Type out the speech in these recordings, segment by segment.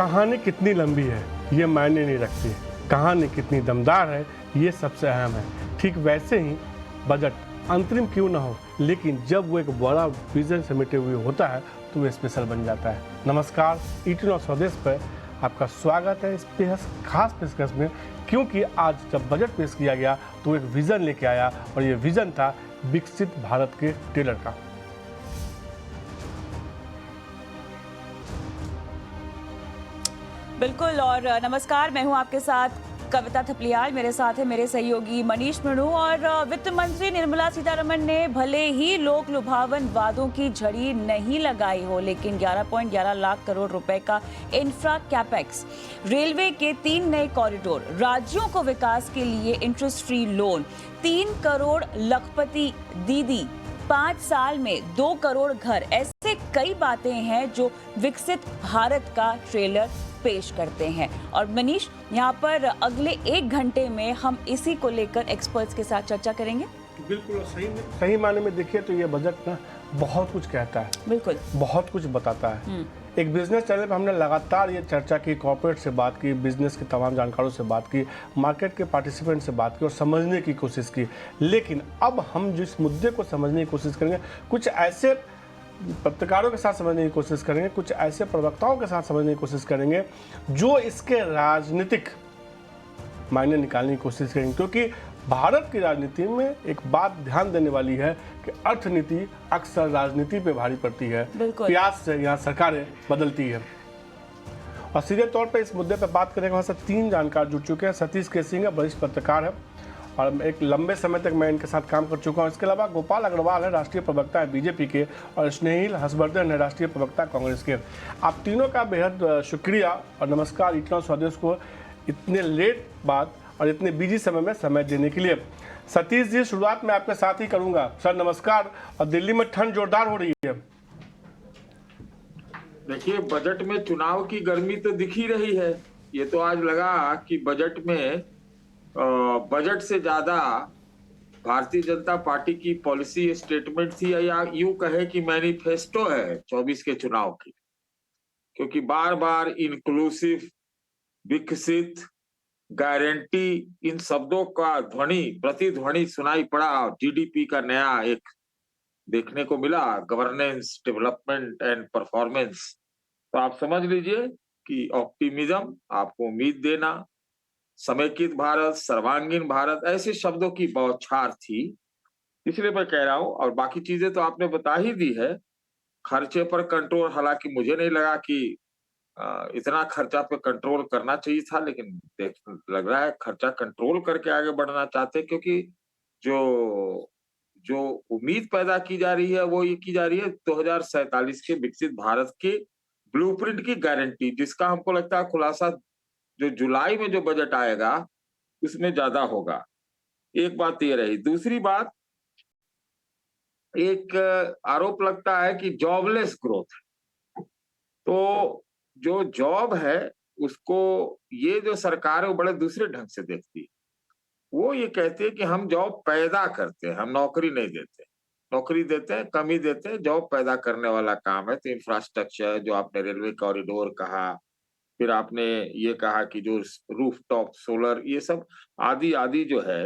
कहानी कितनी लंबी है ये मायने नहीं रखती, कहानी कितनी दमदार है ये सबसे अहम है। ठीक वैसे ही बजट अंतरिम क्यों ना हो, लेकिन जब वो एक बड़ा विजन समेटे हुए होता है तो वो स्पेशल बन जाता है। नमस्कार, 18 और स्वदेश पर आपका स्वागत है इस खास पेशकश में, क्योंकि आज जब बजट पेश किया गया तो एक विज़न लेके आया और ये विज़न था विकसित भारत के टेलर का। बिल्कुल। और नमस्कार, मैं हूं आपके साथ कविता थपलियाल। मेरे साथ है मेरे सहयोगी मनीष मणु। और वित्त मंत्री निर्मला सीतारमण ने भले ही लोक लुभावन वादों की झड़ी नहीं लगाई हो, लेकिन 11.11 लाख करोड़ रुपए का इंफ्रा कैपेक्स, रेलवे के 3 नए कॉरिडोर, राज्यों को विकास के लिए इंटरेस्ट फ्री लोन, 3 करोड़ लखपति दीदी, 5 साल में 2 करोड़ घर, ऐसे कई बातें हैं जो विकसित भारत का ट्रेलर पेश करते हैं। और मनीष, यहाँ पर अगले 1 घंटे में हम इसी को लेकर एक्सपर्ट्स के साथ चर्चा करेंगे। बिल्कुल, सही मायने में देखिए तो ये बजट ना बहुत कुछ कहता है, बिल्कुल बहुत कुछ बताता है। एक बिजनेस चैनल पर हमने लगातार ये चर्चा की, कॉर्पोरेट से बात की, बिजनेस के तमाम जानकारों से बात की, मार्केट के पार्टिसिपेंट से बात की और समझने की कोशिश की। लेकिन अब हम जिस मुद्दे को समझने की कोशिश करेंगे, कुछ ऐसे पत्रकारों के साथ समझने की कोशिश करेंगे, कुछ ऐसे प्रवक्ताओं के साथ समझने की कोशिश करेंगे जो इसके राजनीतिक मायने निकालने की कोशिश करेंगे। क्योंकि भारत की राजनीति में एक बात ध्यान देने वाली है कि अर्थनीति अक्सर राजनीति पे भारी पड़ती है, प्रयास से यहाँ सरकारें बदलती है। और सीधे तौर पे इस मुद्दे पे बात करने के वहाँ से 3 जानकार जुड़ चुके हैं। सतीश के सिंह वरिष्ठ पत्रकार है और एक लंबे समय तक मैं इनके साथ काम कर चुका हूँ। इसके अलावा गोपाल अग्रवाल है, राष्ट्रीय प्रवक्ता है बीजेपी के, और स्नेहिल हर्षवर्धन है, राष्ट्रीय प्रवक्ता कांग्रेस के। आप तीनों का बेहद शुक्रिया और नमस्कार 18 स्वदेश को इतने लेट बाद और इतने बिजी समय में समय देने के लिए। सतीश जी, शुरुआत में आपके साथ ही करूंगा। सर नमस्कार। और दिल्ली में ठंड जोरदार हो रही है। देखिए, बजट में चुनाव की गर्मी तो दिख ही रही है। ये तो आज लगा कि बजट में बजट से ज्यादा भारतीय जनता पार्टी की पॉलिसी स्टेटमेंट थी, या यूं कहे कि मैनिफेस्टो है 24 के चुनाव की। क्योंकि बार बार इंक्लूसिव, विकसित, गारंटी, इन शब्दों का प्रतिध्वनि सुनाई पड़ा। जीडीपी का नया एक देखने को मिला, गवर्नेंस, डेवलपमेंट एंड परफॉर्मेंस। तो आप समझ लीजिए कि ऑप्टिमिज्म, आपको उम्मीद देना, समेकित भारत, सर्वांगीण भारत, ऐसे शब्दों की बौछार थी। इसलिए मैं कह रहा हूं, और बाकी चीजें तो आपने बता ही दी है। खर्चे पर कंट्रोल, हालांकि मुझे नहीं लगा कि इतना खर्चा पे कंट्रोल करना चाहिए था, लेकिन देख लग रहा है खर्चा कंट्रोल करके आगे बढ़ना चाहते, क्योंकि जो जो उम्मीद पैदा की जा रही है वो ये की जा रही है 2047 के विकसित भारत के ब्लूप्रिंट की गारंटी, जिसका हमको लगता है खुलासा जो जुलाई में जो बजट आएगा उसमें ज्यादा होगा। एक बात ये रही। दूसरी बात, एक आरोप लगता है कि जॉबलेस ग्रोथ। तो जो जॉब है उसको ये जो सरकार है वो बड़े दूसरे ढंग से देखती है। वो ये कहती है कि हम जॉब पैदा करते हैं, हम नौकरी नहीं देते। नौकरी देते हैं, कम ही देते हैं, जॉब पैदा करने वाला काम है। तो इंफ्रास्ट्रक्चर, जो आपने रेलवे कॉरिडोर कहा, फिर आपने ये कहा कि जो रूफटॉप सोलर, ये सब आदि आदि जो है,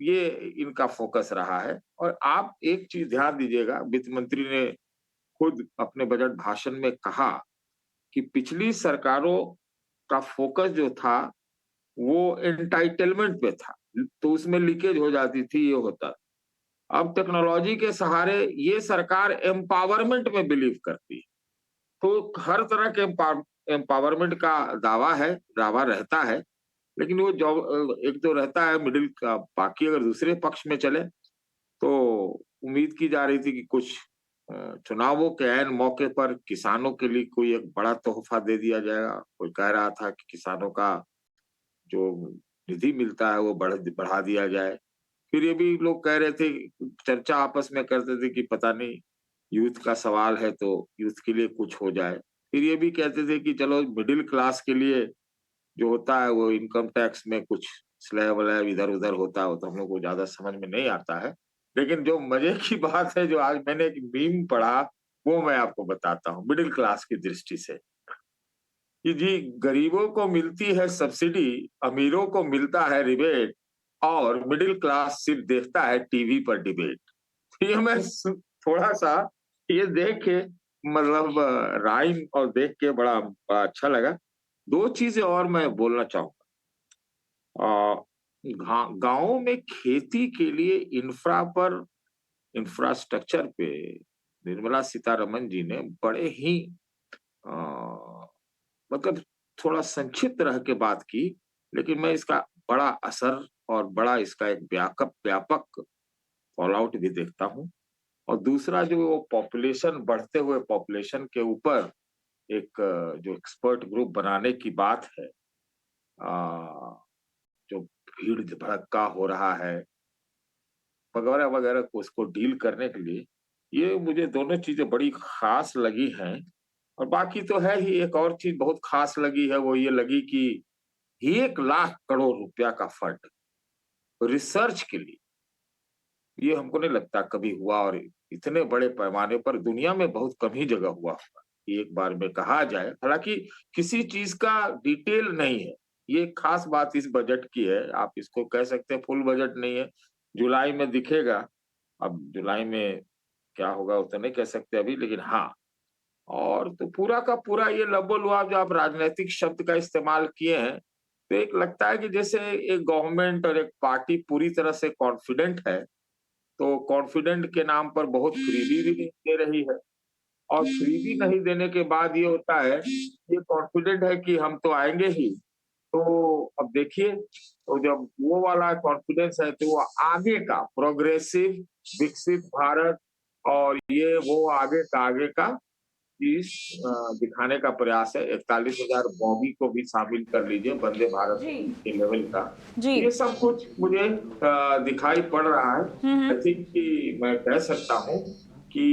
ये इनका फोकस रहा है। और आप एक चीज ध्यान दीजिएगा, वित्त मंत्री ने खुद अपने बजट भाषण में कहा कि पिछली सरकारों का फोकस जो था वो एंटाइटलमेंट पे था, तो उसमें लीकेज हो जाती थी, ये होता। अब टेक्नोलॉजी के सहारे ये सरकार एम्पावरमेंट में बिलीव करती है। तो हर तरह के एम्पावरमेंट का दावा रहता है, लेकिन वो जॉब एक तो रहता है मिडिल का। बाकी अगर दूसरे पक्ष में चले तो उम्मीद की जा रही थी कि कुछ चुनावों के ऐन मौके पर किसानों के लिए कोई एक बड़ा तोहफा दे दिया जाएगा। कोई कह रहा था कि किसानों का जो निधि मिलता है वो बढ़ा दिया जाए। फिर ये भी लोग कह रहे थे, चर्चा आपस में करते थे कि पता नहीं, यूथ का सवाल है तो यूथ के लिए कुछ हो जाए। फिर ये भी कहते थे कि चलो मिडिल क्लास के लिए जो होता है वो इनकम टैक्स में कुछ स्लैब वलैब इधर उधर होता है, वो तो हम लोग को ज्यादा समझ में नहीं आता है। लेकिन जो मजे की बात है, जो आज मैंने एक मीम पढ़ा, वो मैं आपको बताता हूँ मिडिल क्लास की दृष्टि से। कि जी गरीबों को मिलती है सब्सिडी, अमीरों को मिलता है रिबेट और मिडिल क्लास सिर्फ देखता है टीवी पर डिबेट। तो ये मैं थोड़ा सा ये देख के मतलब राइम और देख के बड़ा अच्छा लगा। दो चीजें और मैं बोलना चाहूंगा। गांवों में खेती के लिए इंफ्रास्ट्रक्चर पे निर्मला सीतारमन जी ने बड़े ही अ, मतलब थोड़ा संक्षिप्त रह के बात की, लेकिन मैं इसका बड़ा असर और बड़ा इसका एक व्यापक व्यापक फॉल आउट भी देखता हूँ। और दूसरा जो वो पॉपुलेशन बढ़ते हुए पॉपुलेशन के ऊपर एक जो एक्सपर्ट ग्रुप बनाने की बात है, जो भीड़ भड़क्का हो रहा है वगैरह वगैरह को उसको डील करने के लिए, ये मुझे दोनों चीजें बड़ी खास लगी हैं। और बाकी तो है ही, एक और चीज बहुत खास लगी है, वो ये लगी कि 1 लाख करोड़ रुपया का फंड रिसर्च के लिए, ये हमको नहीं लगता कभी हुआ, और इतने बड़े पैमाने पर दुनिया में बहुत कम ही जगह हुआ होगा कि एक बार में कहा जाए। हालांकि किसी चीज का डिटेल नहीं है, ये खास बात इस बजट की है। आप इसको कह सकते हैं फुल बजट नहीं है, जुलाई में दिखेगा। अब जुलाई में क्या होगा वो तो नहीं कह सकते अभी, लेकिन हाँ, और तो पूरा का पूरा ये लबो-लुआब जो आप राजनीतिक शब्द का इस्तेमाल किए हैं, तो एक लगता है कि जैसे एक गवर्नमेंट और एक पार्टी पूरी तरह से कॉन्फिडेंट है, तो कॉन्फिडेंट के नाम पर बहुत फ्रीबी भी दे रही है। और फ्रीबी नहीं देने के बाद ये होता है, ये कॉन्फिडेंट है कि हम तो आएँगे ही। तो अब देखिए, तो जब वो वाला कॉन्फिडेंस है तो वो आगे का प्रोग्रेसिव विकसित भारत और ये वो आगे का चीज दिखाने का प्रयास है। 41,000 बॉगी को भी शामिल कर लीजिए वंदे भारत जी के लेवल का। जी ये सब कुछ मुझे दिखाई पड़ रहा है। आई थिंक कि मैं कह सकता हूँ कि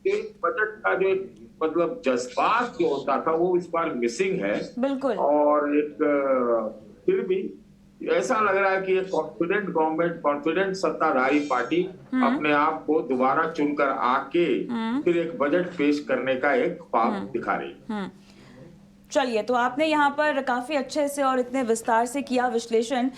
एक बजट का जो एक मतलब जज्बात जो होता था वो इस बार मिसिंग है। बिल्कुल और एक फिर भी ऐसा लग रहा है कि एक कॉन्फिडेंट गवर्नमेंट, कॉन्फिडेंट सत्ताधारी पार्टी अपने आप को दोबारा चुनकर आके फिर एक बजट पेश करने का एक ख्वाब दिखा रही है। चलिए, तो आपने यहाँ पर काफ़ी अच्छे से और इतने विस्तार से किया विश्लेषण।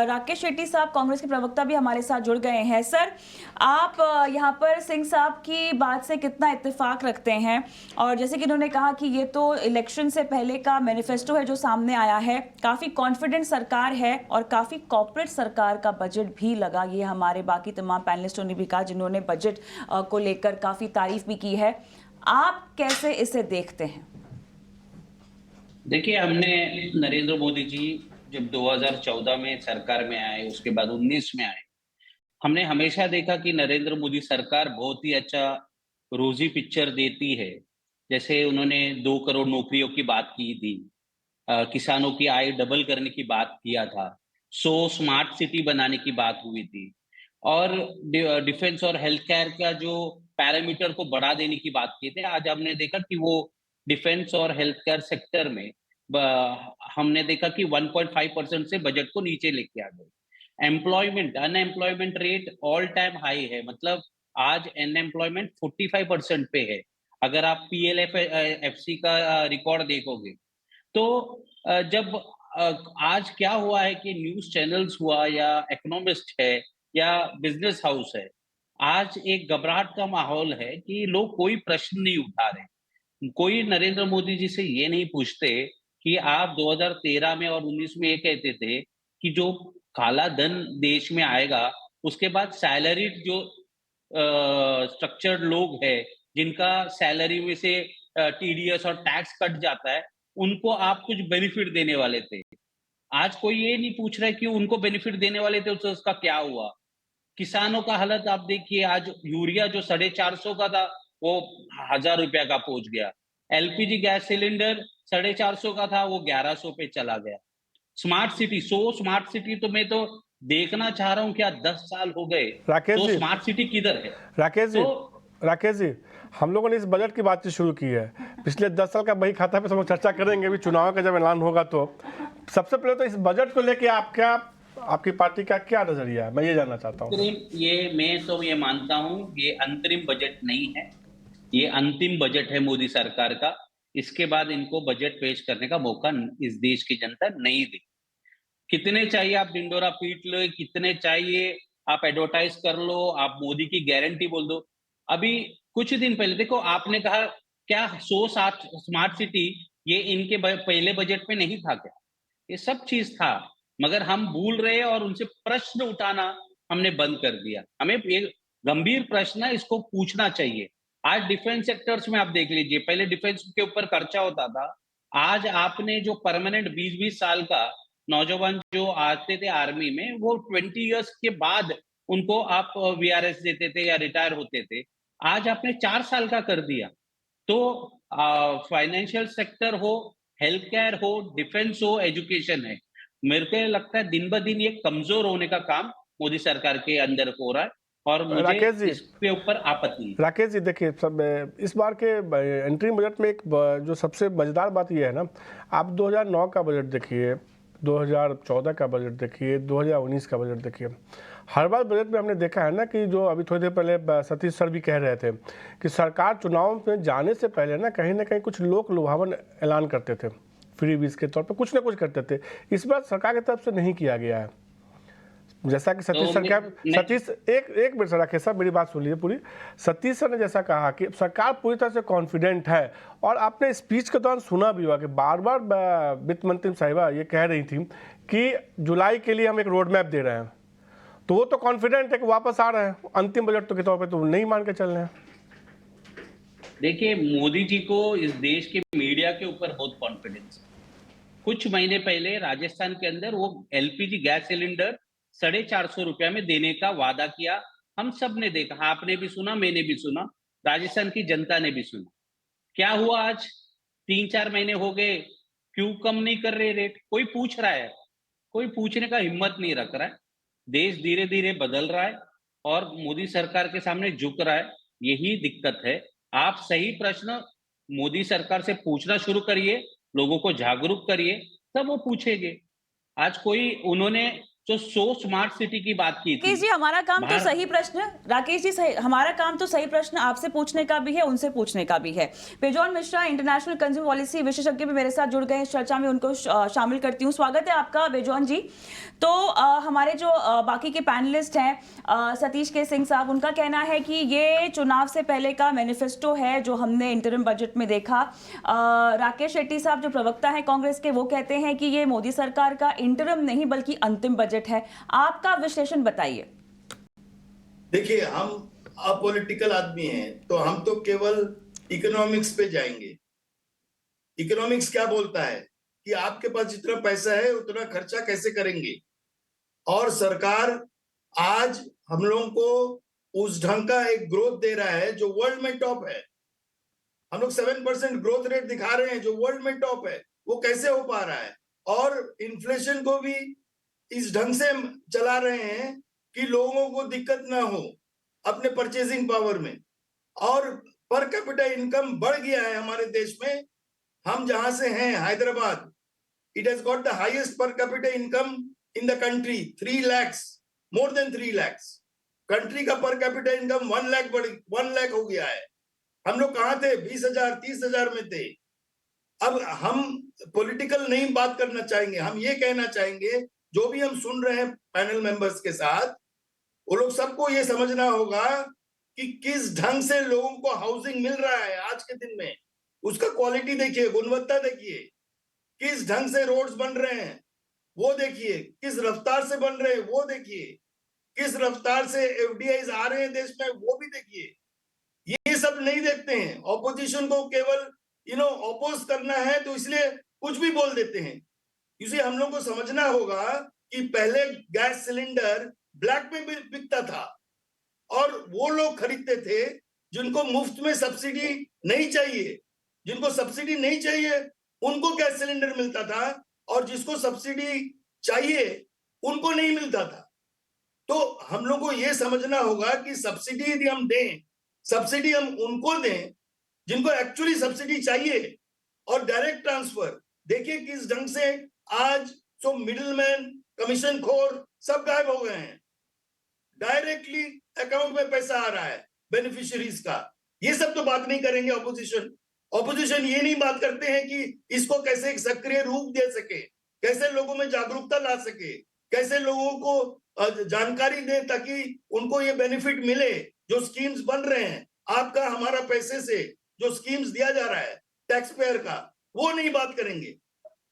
राकेश शेट्टी साहब, कांग्रेस के प्रवक्ता, भी हमारे साथ जुड़ गए हैं। सर, आप यहाँ पर सिंह साहब की बात से कितना इत्तेफाक रखते हैं? और जैसे कि उन्होंने कहा कि ये तो इलेक्शन से पहले का मैनिफेस्टो है जो सामने आया है, काफ़ी कॉन्फिडेंट सरकार है और काफ़ी कॉर्पोरेट सरकार का बजट भी लगा। ये हमारे बाकी तमाम पैनलिस्टों ने भी कहा जिन्होंने बजट को लेकर काफ़ी तारीफ भी की है। आप कैसे इसे देखते हैं? देखिए, हमने नरेंद्र मोदी जी जब 2014 में सरकार में आए, उसके बाद 19 में आए, हमने हमेशा देखा कि नरेंद्र मोदी सरकार बहुत ही अच्छा रोजी पिक्चर देती है। जैसे उन्होंने 2 करोड़ नौकरियों की बात की थी, किसानों की आय डबल करने की बात किया था, 100 स्मार्ट सिटी बनाने की बात हुई थी, और डिफेंस और हेल्थ केयर का जो पैरामीटर को बढ़ा देने की बात की थी। आज हमने देखा कि वो डिफेंस और हेल्थ केयर सेक्टर में हमने देखा कि 1.5% से बजट को नीचे लेके आ गए। Employment, unemployment rate all time high है, मतलब आज अनएम्प्लॉयमेंट 45% पे है। अगर आप पीएलएफ एफसी का रिकॉर्ड देखोगे तो जब आज क्या हुआ है कि न्यूज़ चैनल्स हुआ या इकोनॉमिस्ट है या बिजनेस हाउस है, आज एक घबराहट का माहौल है कि लोग कोई प्रश्न नहीं उठा रहे। कोई नरेंद्र मोदी जी से ये नहीं पूछते कि आप 2013 में और 19 में ये कहते थे कि जो काला धन देश में आएगा, उसके बाद सैलरीड जो स्ट्रक्चर्ड लोग हैं, जिनका सैलरी में से टीडीएस और टैक्स कट जाता है, उनको आप कुछ बेनिफिट देने वाले थे। आज कोई ये नहीं पूछ रहा है कि उनको बेनिफिट देने वाले थे तो उसका क्या हुआ। किसानों का हालत आप देखिए, आज यूरिया जो 450 का था वो 1000 रुपया का पहुंच गया। एलपीजी गैस सिलेंडर 450 का था, वो 1100 पे चला गया। स्मार्ट सिटी, 100 स्मार्ट सिटी तो मैं तो देखना चाह रहा हूँ, क्या 10 साल हो गए, राकेश तो जी, स्मार्ट सिटी किधर है? राकेश जी, हम लोगों ने इस बजट की बातचीत शुरू की है। पिछले 10 साल का बही खाता पे सब लोग चर्चा करेंगे, अभी चुनाव का जब ऐलान होगा तो। सबसे पहले तो इस बजट को लेके आपकी पार्टी का क्या नजरिया है, मैं ये जानना चाहता हूँ। मैं तो ये मानता हूँ ये अंतरिम बजट नहीं है, ये अंतिम बजट है मोदी सरकार का। इसके बाद इनको बजट पेश करने का मौका इस देश की जनता नहीं दी। कितने चाहिए आप ढिंडोरा पीट लो, कितने चाहिए आप एडवर्टाइज कर लो, आप मोदी की गारंटी बोल दो। अभी कुछ दिन पहले देखो आपने कहा क्या 100 स्मार्ट सिटी ये इनके पहले बजट में नहीं था क्या? ये सब चीज था, मगर हम भूल रहे और उनसे प्रश्न उठाना हमने बंद कर दिया। हमें ये गंभीर प्रश्न है, इसको पूछना चाहिए। आज डिफेंस सेक्टर्स में आप देख लीजिए, पहले डिफेंस के ऊपर खर्चा होता था। आज आपने जो परमानेंट 20-20 साल का नौजवान जो आते थे आर्मी में, वो 20 इयर्स के बाद उनको आप वीआरएस देते थे या रिटायर होते थे। आज आपने 4 साल का कर दिया। तो फाइनेंशियल सेक्टर हो, हेल्थ केयर हो, डिफेंस हो, एजुकेशन है, मेरे को लगता है दिन ब दिन ये कमजोर होने का काम मोदी सरकार के अंदर हो रहा है और मुझे राकेश जी, इसके ऊपर आपत्ति है। राकेश जी देखिए, सब इस बार के एंट्री बजट में एक जो सबसे मज़ेदार बात यह है ना, आप 2009 का बजट देखिए, 2014 का बजट देखिए, 2019 का बजट देखिए। हर बार बजट में हमने देखा है ना कि जो अभी थोड़ी देर पहले सतीश सर भी कह रहे थे कि सरकार चुनाव में जाने से पहले ना कहीं कुछ लोक लुभावन ऐलान करते थे, फ्री बीज के तौर पर कुछ ना कुछ करते थे। इस बार सरकार की तरफ से नहीं किया गया है। जैसा कि सतीश सर क्या, सतीश एक मिनट सर, राकेश साहब मेरी बात सुन लीजिए पूरी। सतीश सर ने जैसा कहा कि सरकार पूरी तरह से कॉन्फिडेंट है, और आपने स्पीच के दौरान सुना भी होगा कि बार बार वित्त मंत्री साहिबा ये कह रही थी कि जुलाई के लिए हम एक रोड मैप दे रहे हैं। तो वो तो कॉन्फिडेंट है कि वापस आ रहे हैं, अंतिम बजट तो के तौर पर तो नहीं मान के चल रहे हैं। देखिए, मोदी जी को इस देश के मीडिया के ऊपर बहुत कॉन्फिडेंस है। कुछ महीने पहले राजस्थान के अंदर वो एलपीजी गैस सिलेंडर 450 रुपया में देने का वादा किया। हम सब ने देखा, आपने भी सुना, मैंने भी सुना, राजस्थान की जनता ने भी सुना। क्या हुआ आज 3-4 महीने हो गए, क्यों कम नहीं कर रहे रेट? कोई पूछ रहा है? कोई पूछने का हिम्मत नहीं रख रहा है। देश धीरे धीरे बदल रहा है और मोदी सरकार के सामने झुक रहा है, यही दिक्कत है। आप सही प्रश्न मोदी सरकार से पूछना शुरू करिए, लोगों को जागरूक करिए, तब वो पूछेंगे। आज कोई उन्होंने जो 100 स्मार्ट सिटी की बात की थी, राकेश जी, हमारा काम तो बाहर सही प्रश्न, राकेश जी हमारा काम तो सही प्रश्न आपसे पूछने का भी है, उनसे पूछने का भी है। Bejon Mishra international consumer policy विशेषज्ञ भी मेरे साथ जुड़ गए हैं इस चर्चा में, उनको शामिल करती हूँ। स्वागत है आपका बेजोन जी। तो हमारे जो बाकी के पैनलिस्ट हैं, सतीश के सिंह साहब, उनका कहना है कि ये चुनाव से पहले का मैनिफेस्टो है जो हमने इंटरिम बजट में देखा। राकेश शेट्टी साहब जो प्रवक्ता है कांग्रेस के, वो कहते हैं कि ये मोदी सरकार का इंटरिम नहीं बल्कि अंतिम बजट है। आपका विश्लेषण बताइए। देखिए, हम अपॉलिटिकल आदमी हैं, तो हम तो केवल इकोनॉमिक्स पे जाएंगे। इकोनॉमिक्स क्या बोलता है कि आपके पास जितना पैसा है उतना खर्चा कैसे करेंगे, और सरकार आज हम लोगों को उस ढंग का एक ग्रोथ दे रहा है जो वर्ल्ड में टॉप है। हम लोग 7% ग्रोथ रेट दिखा रहे हैं जो वर्ल्ड में टॉप है। वो कैसे हो पा रहा है? और इन्फ्लेशन को भी इस ढंग से चला रहे हैं कि लोगों को दिक्कत ना हो अपने परचेजिंग पावर में, और पर कैपिटा इनकम बढ़ गया है हमारे देश में। हम जहां से हैं, Hyderabad, it has got the highest per capita income in the country, 3 lakhs, more than 3 lakhs। Country का पर कैपिटा इनकम 1 lakh हो गया है। हम लोग कहाँ थे? 20,000 30,000 में थे। अब हम पॉलिटिकल नहीं बात करना चाहेंगे, हम ये कहना चाहेंगे, जो भी हम सुन रहे हैं पैनल मेंबर्स के साथ, वो लोग सबको ये समझना होगा कि किस ढंग से लोगों को हाउसिंग मिल रहा है आज के दिन में। उसका क्वालिटी देखिए, गुणवत्ता देखिए, किस ढंग से रोड्स बन रहे हैं वो देखिए, किस रफ्तार से बन रहे हैं वो देखिए, किस रफ्तार से एफडीआईज आ रहे हैं देश में वो भी देखिए। ये सब नहीं देखते हैं। ऑपोजिशन को केवल ऑपोज करना है तो इसलिए कुछ भी बोल देते हैं। इसे हम लोग को समझना होगा कि पहले गैस सिलेंडर ब्लैक में बिकता था और वो लोग खरीदते थे जिनको मुफ्त में सब्सिडी नहीं चाहिए। जिनको सब्सिडी नहीं चाहिए उनको गैस सिलेंडर मिलता था, और जिसको सब्सिडी चाहिए उनको नहीं मिलता था। तो हम लोग को ये समझना होगा कि सब्सिडी यदि हम दें, सब्सिडी हम उनको दें जिनको एक्चुअली सब्सिडी चाहिए, और डायरेक्ट ट्रांसफर देखिए किस ढंग से आज तो मिडिलमैन, कमीशन खोर सब गायब हो गए हैं। डायरेक्टली अकाउंट में पैसा आ रहा है बेनिफिशियरीज का। ये सब तो बात नहीं करेंगे ऑपोजिशन। ऑपोजिशन ये नहीं बात करते हैं कि इसको कैसे एक सक्रिय रूप दे सके, कैसे लोगों में जागरूकता ला सके, कैसे लोगों को जानकारी दे ताकि उनको ये बेनिफिट मिले। जो स्कीम्स बन रहे हैं, आपका हमारा पैसे से जो स्कीम्स दिया जा रहा है टैक्स पेयर का, वो नहीं बात करेंगे।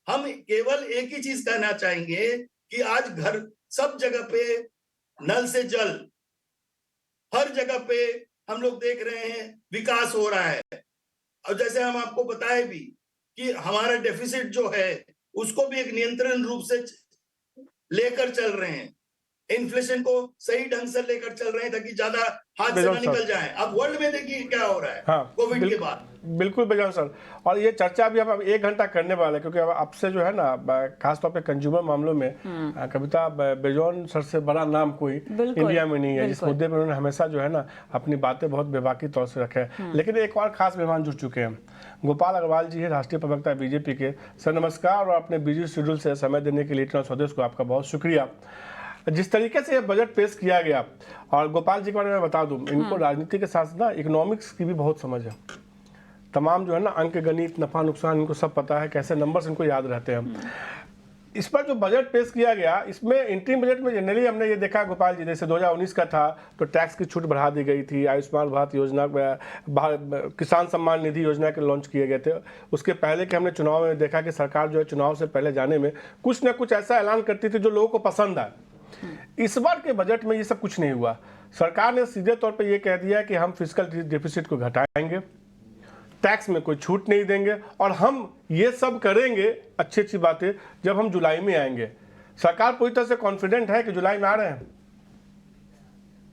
हम केवल एक ही चीज कहना चाहेंगे कि आज घर सब जगह पे नल से जल, हर जगह पे हम लोग देख रहे हैं विकास हो रहा है। और जैसे हम आपको बताए भी कि हमारा डेफिसिट जो है उसको भी एक नियंत्रण रूप से लेकर चल रहे हैं, इन्फ्लेशन को सही ढंग से लेकर चल रहे हैं ताकि ज्यादा हाथ से ना निकल जाए। अब वर्ल्ड में देखिए क्या हो रहा है कोविड के बाद। बिल्कुल बेजान सर, और ये चर्चा भी अब 1 घंटा करने वाले हैं, क्योंकि अब से जो है ना खासतौर पे कंज्यूमर मामलों में कविता बेजौन सर से बड़ा नाम कोई इंडिया में नहीं है, जिस मुद्दे पर उन्होंने हमेशा जो है ना अपनी बातें बहुत बेबाकी तौर से रखे हैं। लेकिन एक और खास मेहमान जुड़ चुके हैं, गोपाल अग्रवाल जी है, राष्ट्रीय प्रवक्ता बीजेपी के। सर नमस्कार, और अपने बिजी शेड्यूल से समय देने के लिए इतना स्वदेश को आपका बहुत शुक्रिया। जिस तरीके से ये बजट पेश किया गया, और गोपाल जी के बारे में बता दूं, इनको राजनीति के साथ ना इकोनॉमिक्स की भी बहुत समझ है। तमाम जो है ना अंक गणित, नफा नुकसान, इनको सब पता है, कैसे नंबर्स इनको याद रहते हैं। इस पर जो बजट पेश किया गया, इसमें इंटरिम बजट में जनरली हमने ये देखा गोपाल जी, जैसे 2019 का था तो टैक्स की छूट बढ़ा दी गई थी, आयुष्मान भारत योजना, किसान सम्मान निधि योजना के लॉन्च किए गए थे। उसके पहले के हमने चुनाव में देखा कि सरकार जो है चुनाव से पहले जाने में कुछ ना कुछ ऐसा ऐलान करती थी जो लोगों को पसंद आए। इस बार के बजट में ये सब कुछ नहीं हुआ। सरकार ने सीधे तौर पे ये कह दिया कि हम फिस्कल डेफिसिट को घटाएंगे, टैक्स में कोई छूट नहीं देंगे, और हम ये सब करेंगे अच्छी अच्छी बातें जब हम जुलाई में आएंगे। सरकार पूरी तरह से कॉन्फिडेंट है कि जुलाई में आ रहे हैं।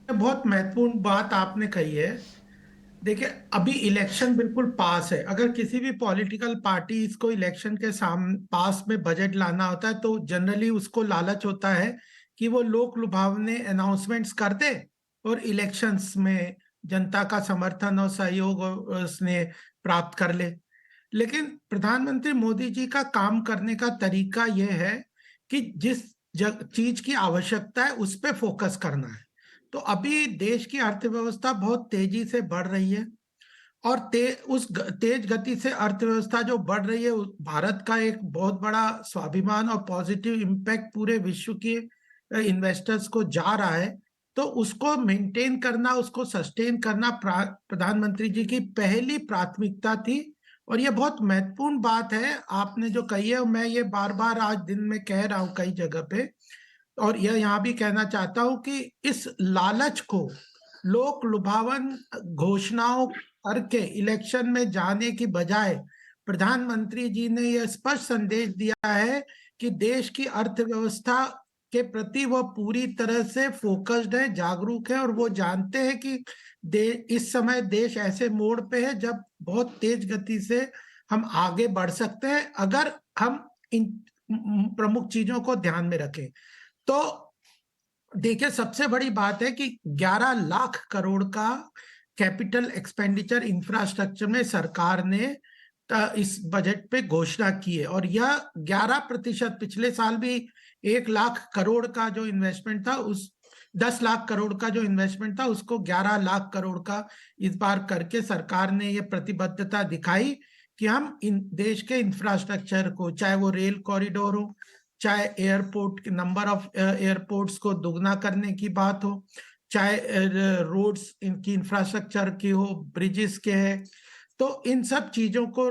बहुत महत्वपूर्ण बात आपने कही है। देखिए, अभी इलेक्शन बिल्कुल पास है। अगर किसी भी पॉलिटिकल पार्टी को इलेक्शन के पास में बजट लाना होता है तो जनरली उसको लालच होता है कि वो लोक लुभावने अनाउंसमेंट्स कर दे और इलेक्शंस में जनता का समर्थन और सहयोग उसने प्राप्त कर ले। लेकिन प्रधानमंत्री मोदी जी का काम करने का तरीका यह है कि जिस चीज की आवश्यकता है उस पर फोकस करना है। तो अभी देश की अर्थव्यवस्था बहुत तेजी से बढ़ रही है, और उस तेज गति से अर्थव्यवस्था जो बढ़ रही है, भारत का एक बहुत बड़ा स्वाभिमान और पॉजिटिव इम्पैक्ट पूरे विश्व के इन्वेस्टर्स को जा रहा है। तो उसको मेंटेन करना, उसको सस्टेन करना प्रधानमंत्री जी की पहली प्राथमिकता थी। और ये बहुत महत्वपूर्ण बात है आपने जो कही है, मैं ये बार बार आज दिन में कह रहा हूं कई जगह पे, और यह यहाँ भी कहना चाहता हूं कि इस लालच को, लोक लुभावन घोषणाओं करके इलेक्शन में जाने की बजाय प्रधानमंत्री जी ने यह स्पष्ट संदेश दिया है कि देश की अर्थव्यवस्था के प्रति वह पूरी तरह से फोकस्ड है, जागरूक है, और वो जानते हैं कि इस समय देश ऐसे मोड़ पे है जब बहुत तेज गति से हम आगे बढ़ सकते हैं अगर हम इन प्रमुख चीजों को ध्यान में रखें। तो देखिए, सबसे बड़ी बात है कि 11 लाख करोड़ का कैपिटल एक्सपेंडिचर इंफ्रास्ट्रक्चर में सरकार ने इस बजट पे घोषणा की है, और यह 11%। पिछले साल भी 1 लाख करोड़ का जो इन्वेस्टमेंट था, उस 10 लाख करोड़ का जो इन्वेस्टमेंट था उसको 11 लाख करोड़ का इस बार करके सरकार ने ये प्रतिबद्धता दिखाई कि हम इन देश के इंफ्रास्ट्रक्चर को, चाहे वो रेल कॉरिडोर हो, चाहे एयरपोर्ट के नंबर ऑफ एयरपोर्ट्स को दुगना करने की बात हो, चाहे रोड्स इनकी इंफ्रास्ट्रक्चर की हो, ब्रिजेस के है, तो इन सब चीजों को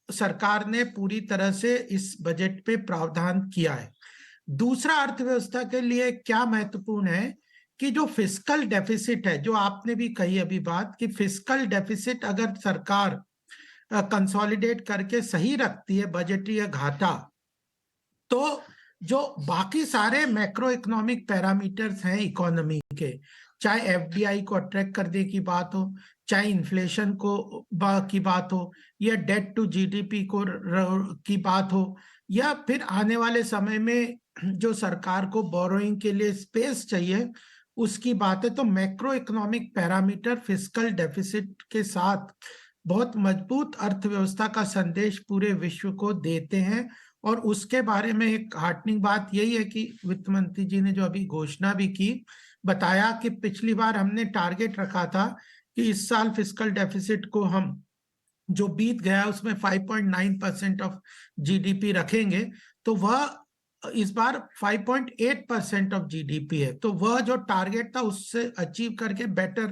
सरकार ने पूरी तरह से इस बजट पे प्रावधान किया है। दूसरा, अर्थव्यवस्था के लिए क्या महत्वपूर्ण है कि जो फिस्कल डेफिसिट है, जो आपने भी कही अभी बात, कि फिस्कल डेफिसिट अगर सरकार कंसोलिडेट करके सही रखती है बजटीय घाटा, तो जो बाकी सारे मैक्रो इकोनॉमिक पैरामीटर्स हैं इकोनॉमी के, चाहे एफडीआई को अट्रैक्ट करने की बात हो, चाहे इन्फ्लेशन को की बात हो, या डेट टू जीडीपी को की बात हो, या फिर आने वाले समय में जो सरकार को बोरोइंग के लिए स्पेस चाहिए उसकी बात है, तो macro economic parameter fiscal deficit के साथ बहुत मजबूत अर्थव्यवस्था का संदेश पूरे विश्व को देते हैं। और उसके बारे में एक हार्टनिंग बात यही है कि वित्त मंत्री जी ने जो अभी घोषणा भी की, बताया कि पिछली बार हमने टारगेट रखा था कि इस साल फिस्कल डेफिसिट को हम जो बीत गया उसमें 5.9% ऑफ जीडीपी रखेंगे, तो वह इस बार 5.8% ऑफ जीडीपी है। तो वह जो टारगेट था उससे अचीव करके बेटर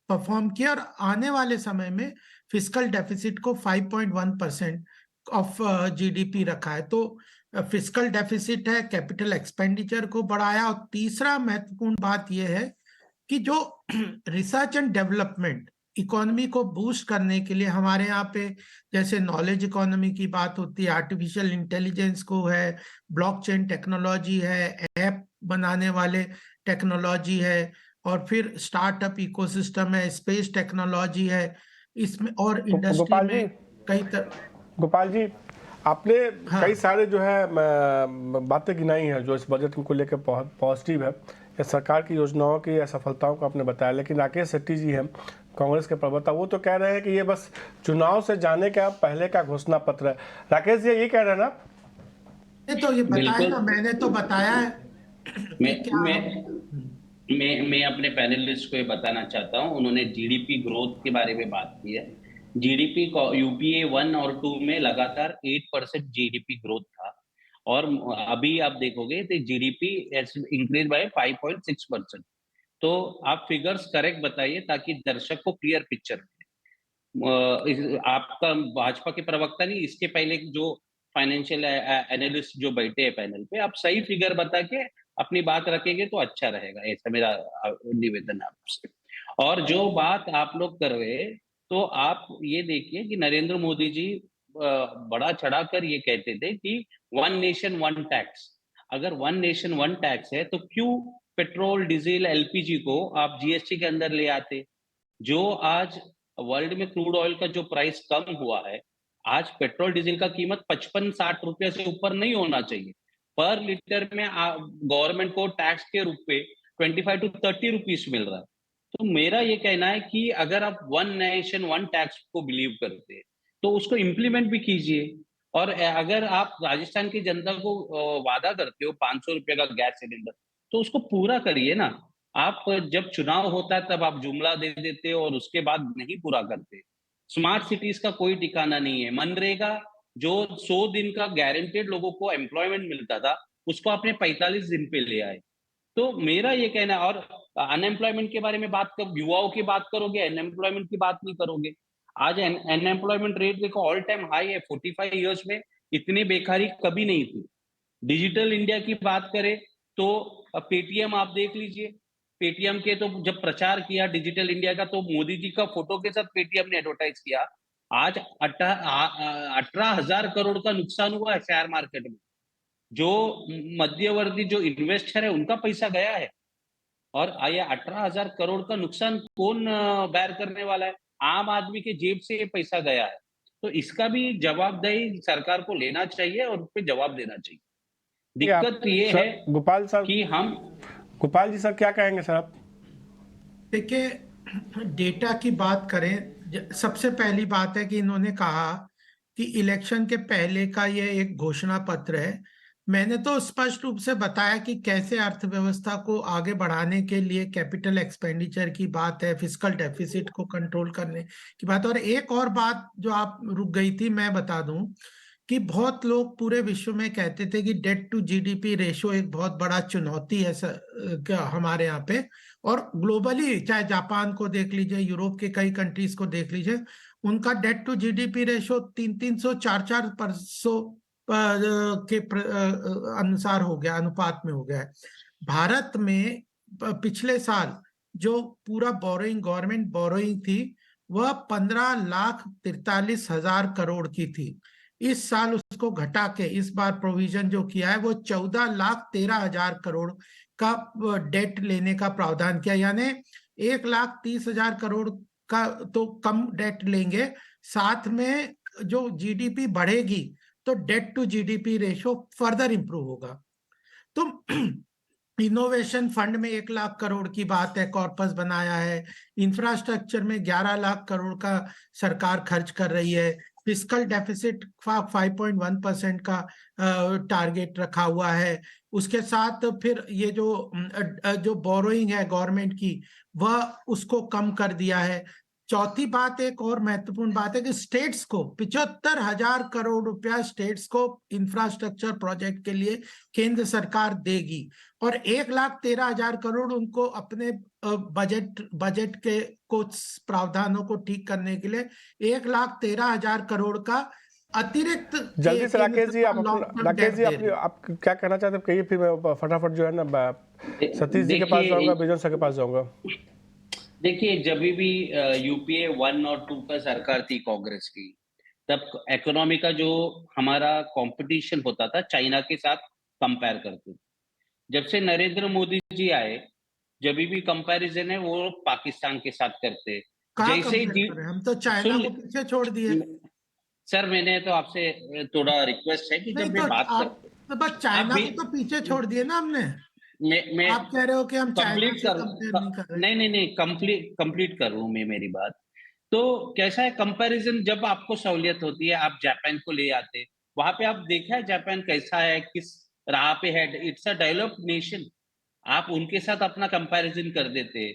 परफॉर्म किया, और आने वाले समय में फिस्कल डेफिसिट को 5.1% ऑफ जीडीपी रखा है। तो फिस्कल डेफिसिट है, कैपिटल एक्सपेंडिचर को बढ़ाया, और तीसरा महत्वपूर्ण बात यह है कि जो रिसर्च एंड डेवलपमेंट इकोनॉमी को बूस्ट करने के लिए हमारे यहाँ पे जैसे नॉलेज इकोनॉमी की बात होती है, आर्टिफिशियल इंटेलिजेंस को है, ब्लॉकचेन टेक्नोलॉजी है, ऐप बनाने वाले टेक्नोलॉजी है, और फिर स्टार्टअप इकोसिस्टम है, स्पेस टेक्नोलॉजी है इसमें, और इंडस्ट्री गोपाल जी, में कई गोपाल जी, आपने हाँ। कई सारे जो है बातें गिनाई हैं जो इस बजट को लेकर बहुत पॉजिटिव है, या सरकार की योजनाओं की या सफलताओं को आपने बताया। लेकिन राकेश सेट्टी जी हैं, कांग्रेस के प्रवक्ता, वो तो कह रहे हैं कि ये बस चुनाव से जाने का पहले का घोषणा पत्र है। राकेश जी ये कह रहे हैं ना? तो ये बताया बिल्कुल। ना, मैंने तो बताया है मैं कि क्या मैं अपने पैनलिस्ट को ये बताना चाहता हूँ, उन्होंने जीडीपी ग्रोथ के बारे में बात की है। जीडीपी को यूपीए 1 और 2 में लगातार 8% जीडीपी ग्रोथ था, और अभी आप देखोगे तो जीडीपी इंक्रीज बाय 5.6%। तो आप फिगर्स करेक्ट बताइए ताकि दर्शक को क्लियर पिक्चर मिले। आपका भाजपा के प्रवक्ता नहीं, इसके पहले जो फाइनेंशियल एनालिस्ट जो बैठे हैं पैनल पे, आप सही फिगर बता के अपनी बात रखेंगे तो अच्छा रहेगा, ऐसा मेरा निवेदन है आपसे। और जो बात आप लोग कर रहे हैं, तो आप ये देखिए कि नरेंद्र मोदी जी बड़ा चढ़ाकर ये कहते थे कि 1 नेशन 1 टैक्स। अगर 1 नेशन 1 टैक्स है तो क्यों पेट्रोल, डीजल, एलपीजी को आप जीएसटी के अंदर ले आते? जो आज वर्ल्ड में क्रूड ऑयल का जो प्राइस कम हुआ है, आज पेट्रोल डीजल का कीमत 55-60 रुपए से ऊपर नहीं होना चाहिए। पर लीटर में गवर्नमेंट को टैक्स के रूप में 25 टू 30 रुपीस मिल रहा है। तो मेरा ये कहना है कि अगर आप 1 नेशन 1 टैक्स को बिलीव करते हैं तो उसको इम्प्लीमेंट भी कीजिए। और अगर आप राजस्थान की जनता को वादा करते हो 500 रुपए का गैस सिलेंडर, तो उसको पूरा करिए ना। आप जब चुनाव होता है तब आप जुमला दे देते हो और उसके बाद नहीं पूरा करते। स्मार्ट सिटीज का कोई ठिकाना नहीं है। मनरेगा जो 100 दिन का गारंटेड लोगों को एम्प्लॉयमेंट मिलता था, उसको आपने 45 दिन पे ले आए। तो मेरा ये कहना है, और अनएम्प्लॉयमेंट के बारे में बात कर, युवाओं की बात करोगे, अनएम्प्लॉयमेंट की बात नहीं करोगे। आज अनएम्प्लॉयमेंट रेट देखो ऑल टाइम हाई है, 45 इयर्स में इतनी बेकारी कभी नहीं थी। डिजिटल इंडिया की बात करें तो पेटीएम आप देख लीजिए, पेटीएम के तो जब प्रचार किया डिजिटल इंडिया का, तो मोदी जी का फोटो के साथ पेटीएम ने एडवर्टाइज किया। आज 18,000 करोड़ का नुकसान हुआ है शेयर मार्केट में। जो मध्यवर्ती जो इन्वेस्टर है उनका पैसा गया है, और ये 18,000 करोड़ का नुकसान कौन बेयर करने वाला है? आम आदमी के जेब से ये पैसा गया है। तो इसका भी जवाबदेही सरकार को लेना चाहिए और उस पर जवाब देना चाहिए। दिक्कत ये है गोपाल सर कि हम गोपाल जी सर क्या कहेंगे सर आप? देखिए, डेटा की बात करें, सबसे पहली बात है कि इन्होंने कहा कि इलेक्शन के पहले का ये एक घोषणा पत्र है। मैंने तो स्पष्ट रूप से बताया कि कैसे अर्थव्यवस्था को आगे बढ़ाने के लिए कैपिटल एक्सपेंडिचर की बात है, फिस्कल डेफिसिट को कंट्रोल करने की बात। और एक और बात जो आप रुक गई थी, मैं बता दूं कि बहुत लोग पूरे विश्व में कहते थे कि डेट टू जीडीपी रेशो एक बहुत बड़ा चुनौती है हमारे यहाँ पे, और ग्लोबली चाहे जापान को देख लीजिए, यूरोप के कई कंट्रीज को देख लीजिए, उनका डेट टू जीडीपी रेशो 300, 400 के अनुसार हो गया, अनुपात में हो गया है। भारत में पिछले साल जो पूरा बोरोइंग, गवर्नमेंट बोरोइंग थी, वह 15,43,000 करोड़ की थी। इस साल उसको घटा के इस बार प्रोविजन जो किया है वो 14,13,000 करोड़ का डेट लेने का प्रावधान किया, यानी 1,30,000 करोड़ का तो कम डेट लेंगे। साथ में जो जीडीपी बढ़ेगी तो debt to GDP ratio further improve होगा। तो इनोवेशन फंड में 1 लाख करोड़ की बात है, कॉर्पस बनाया है। इंफ्रास्ट्रक्चर में 11 लाख करोड़ का सरकार खर्च कर रही है। फिस्कल डेफिसिट 5.1% का टारगेट रखा हुआ है। उसके साथ फिर ये जो बोरोइंग है गवर्नमेंट की, वह उसको कम कर दिया है। चौथी बात, एक और महत्वपूर्ण बात है कि स्टेट्स को 75,000 करोड़ रुपया स्टेट्स को इंफ्रास्ट्रक्चर प्रोजेक्ट के लिए केंद्र सरकार देगी, और 1,13,000 करोड़ उनको अपने बजट के कुछ प्रावधानों को ठीक करने के लिए 1,13,000 करोड़ का अतिरिक्त जल्दी से राकेश जी, आप क्या कहना चाहते हैं, कहिए, फिर मैं फटाफट जो है ना सतीश जी के पास जाऊंगा, बिजन सर के पास जाऊंगा। देखिए, जब भी यूपीए 1 और 2 का सरकार थी कांग्रेस की, तब इकोनॉमी का जो हमारा कंपटीशन होता था चाइना के साथ कंपेयर करते थे। जब से नरेंद्र मोदी जी आए, जब भी कंपैरिजन है वो पाकिस्तान के साथ करते। जैसे ही हम तो चाइना को पीछे छोड़ दिए। सर, मैंने तो आपसे थोड़ा रिक्वेस्ट है कि जब मैं बात तो बस चाइना को तो पीछे छोड़ दिए ना हमने। मैं आप कह रहे हो कि हम चाइना से कंपेयर नहीं कर रहे। नहीं, कंप्लीट कर लूं मैं मेरी बात। तो कैसा है कंपैरिजन, जब आपको सहूलियत होती है आप जापान को ले आते, वहां पे आप देखा है जापान कैसा है, किस राह पे है, इट्स अ डेवलप्ड नेशन, आप उनके साथ अपना कंपैरिजन कर देते।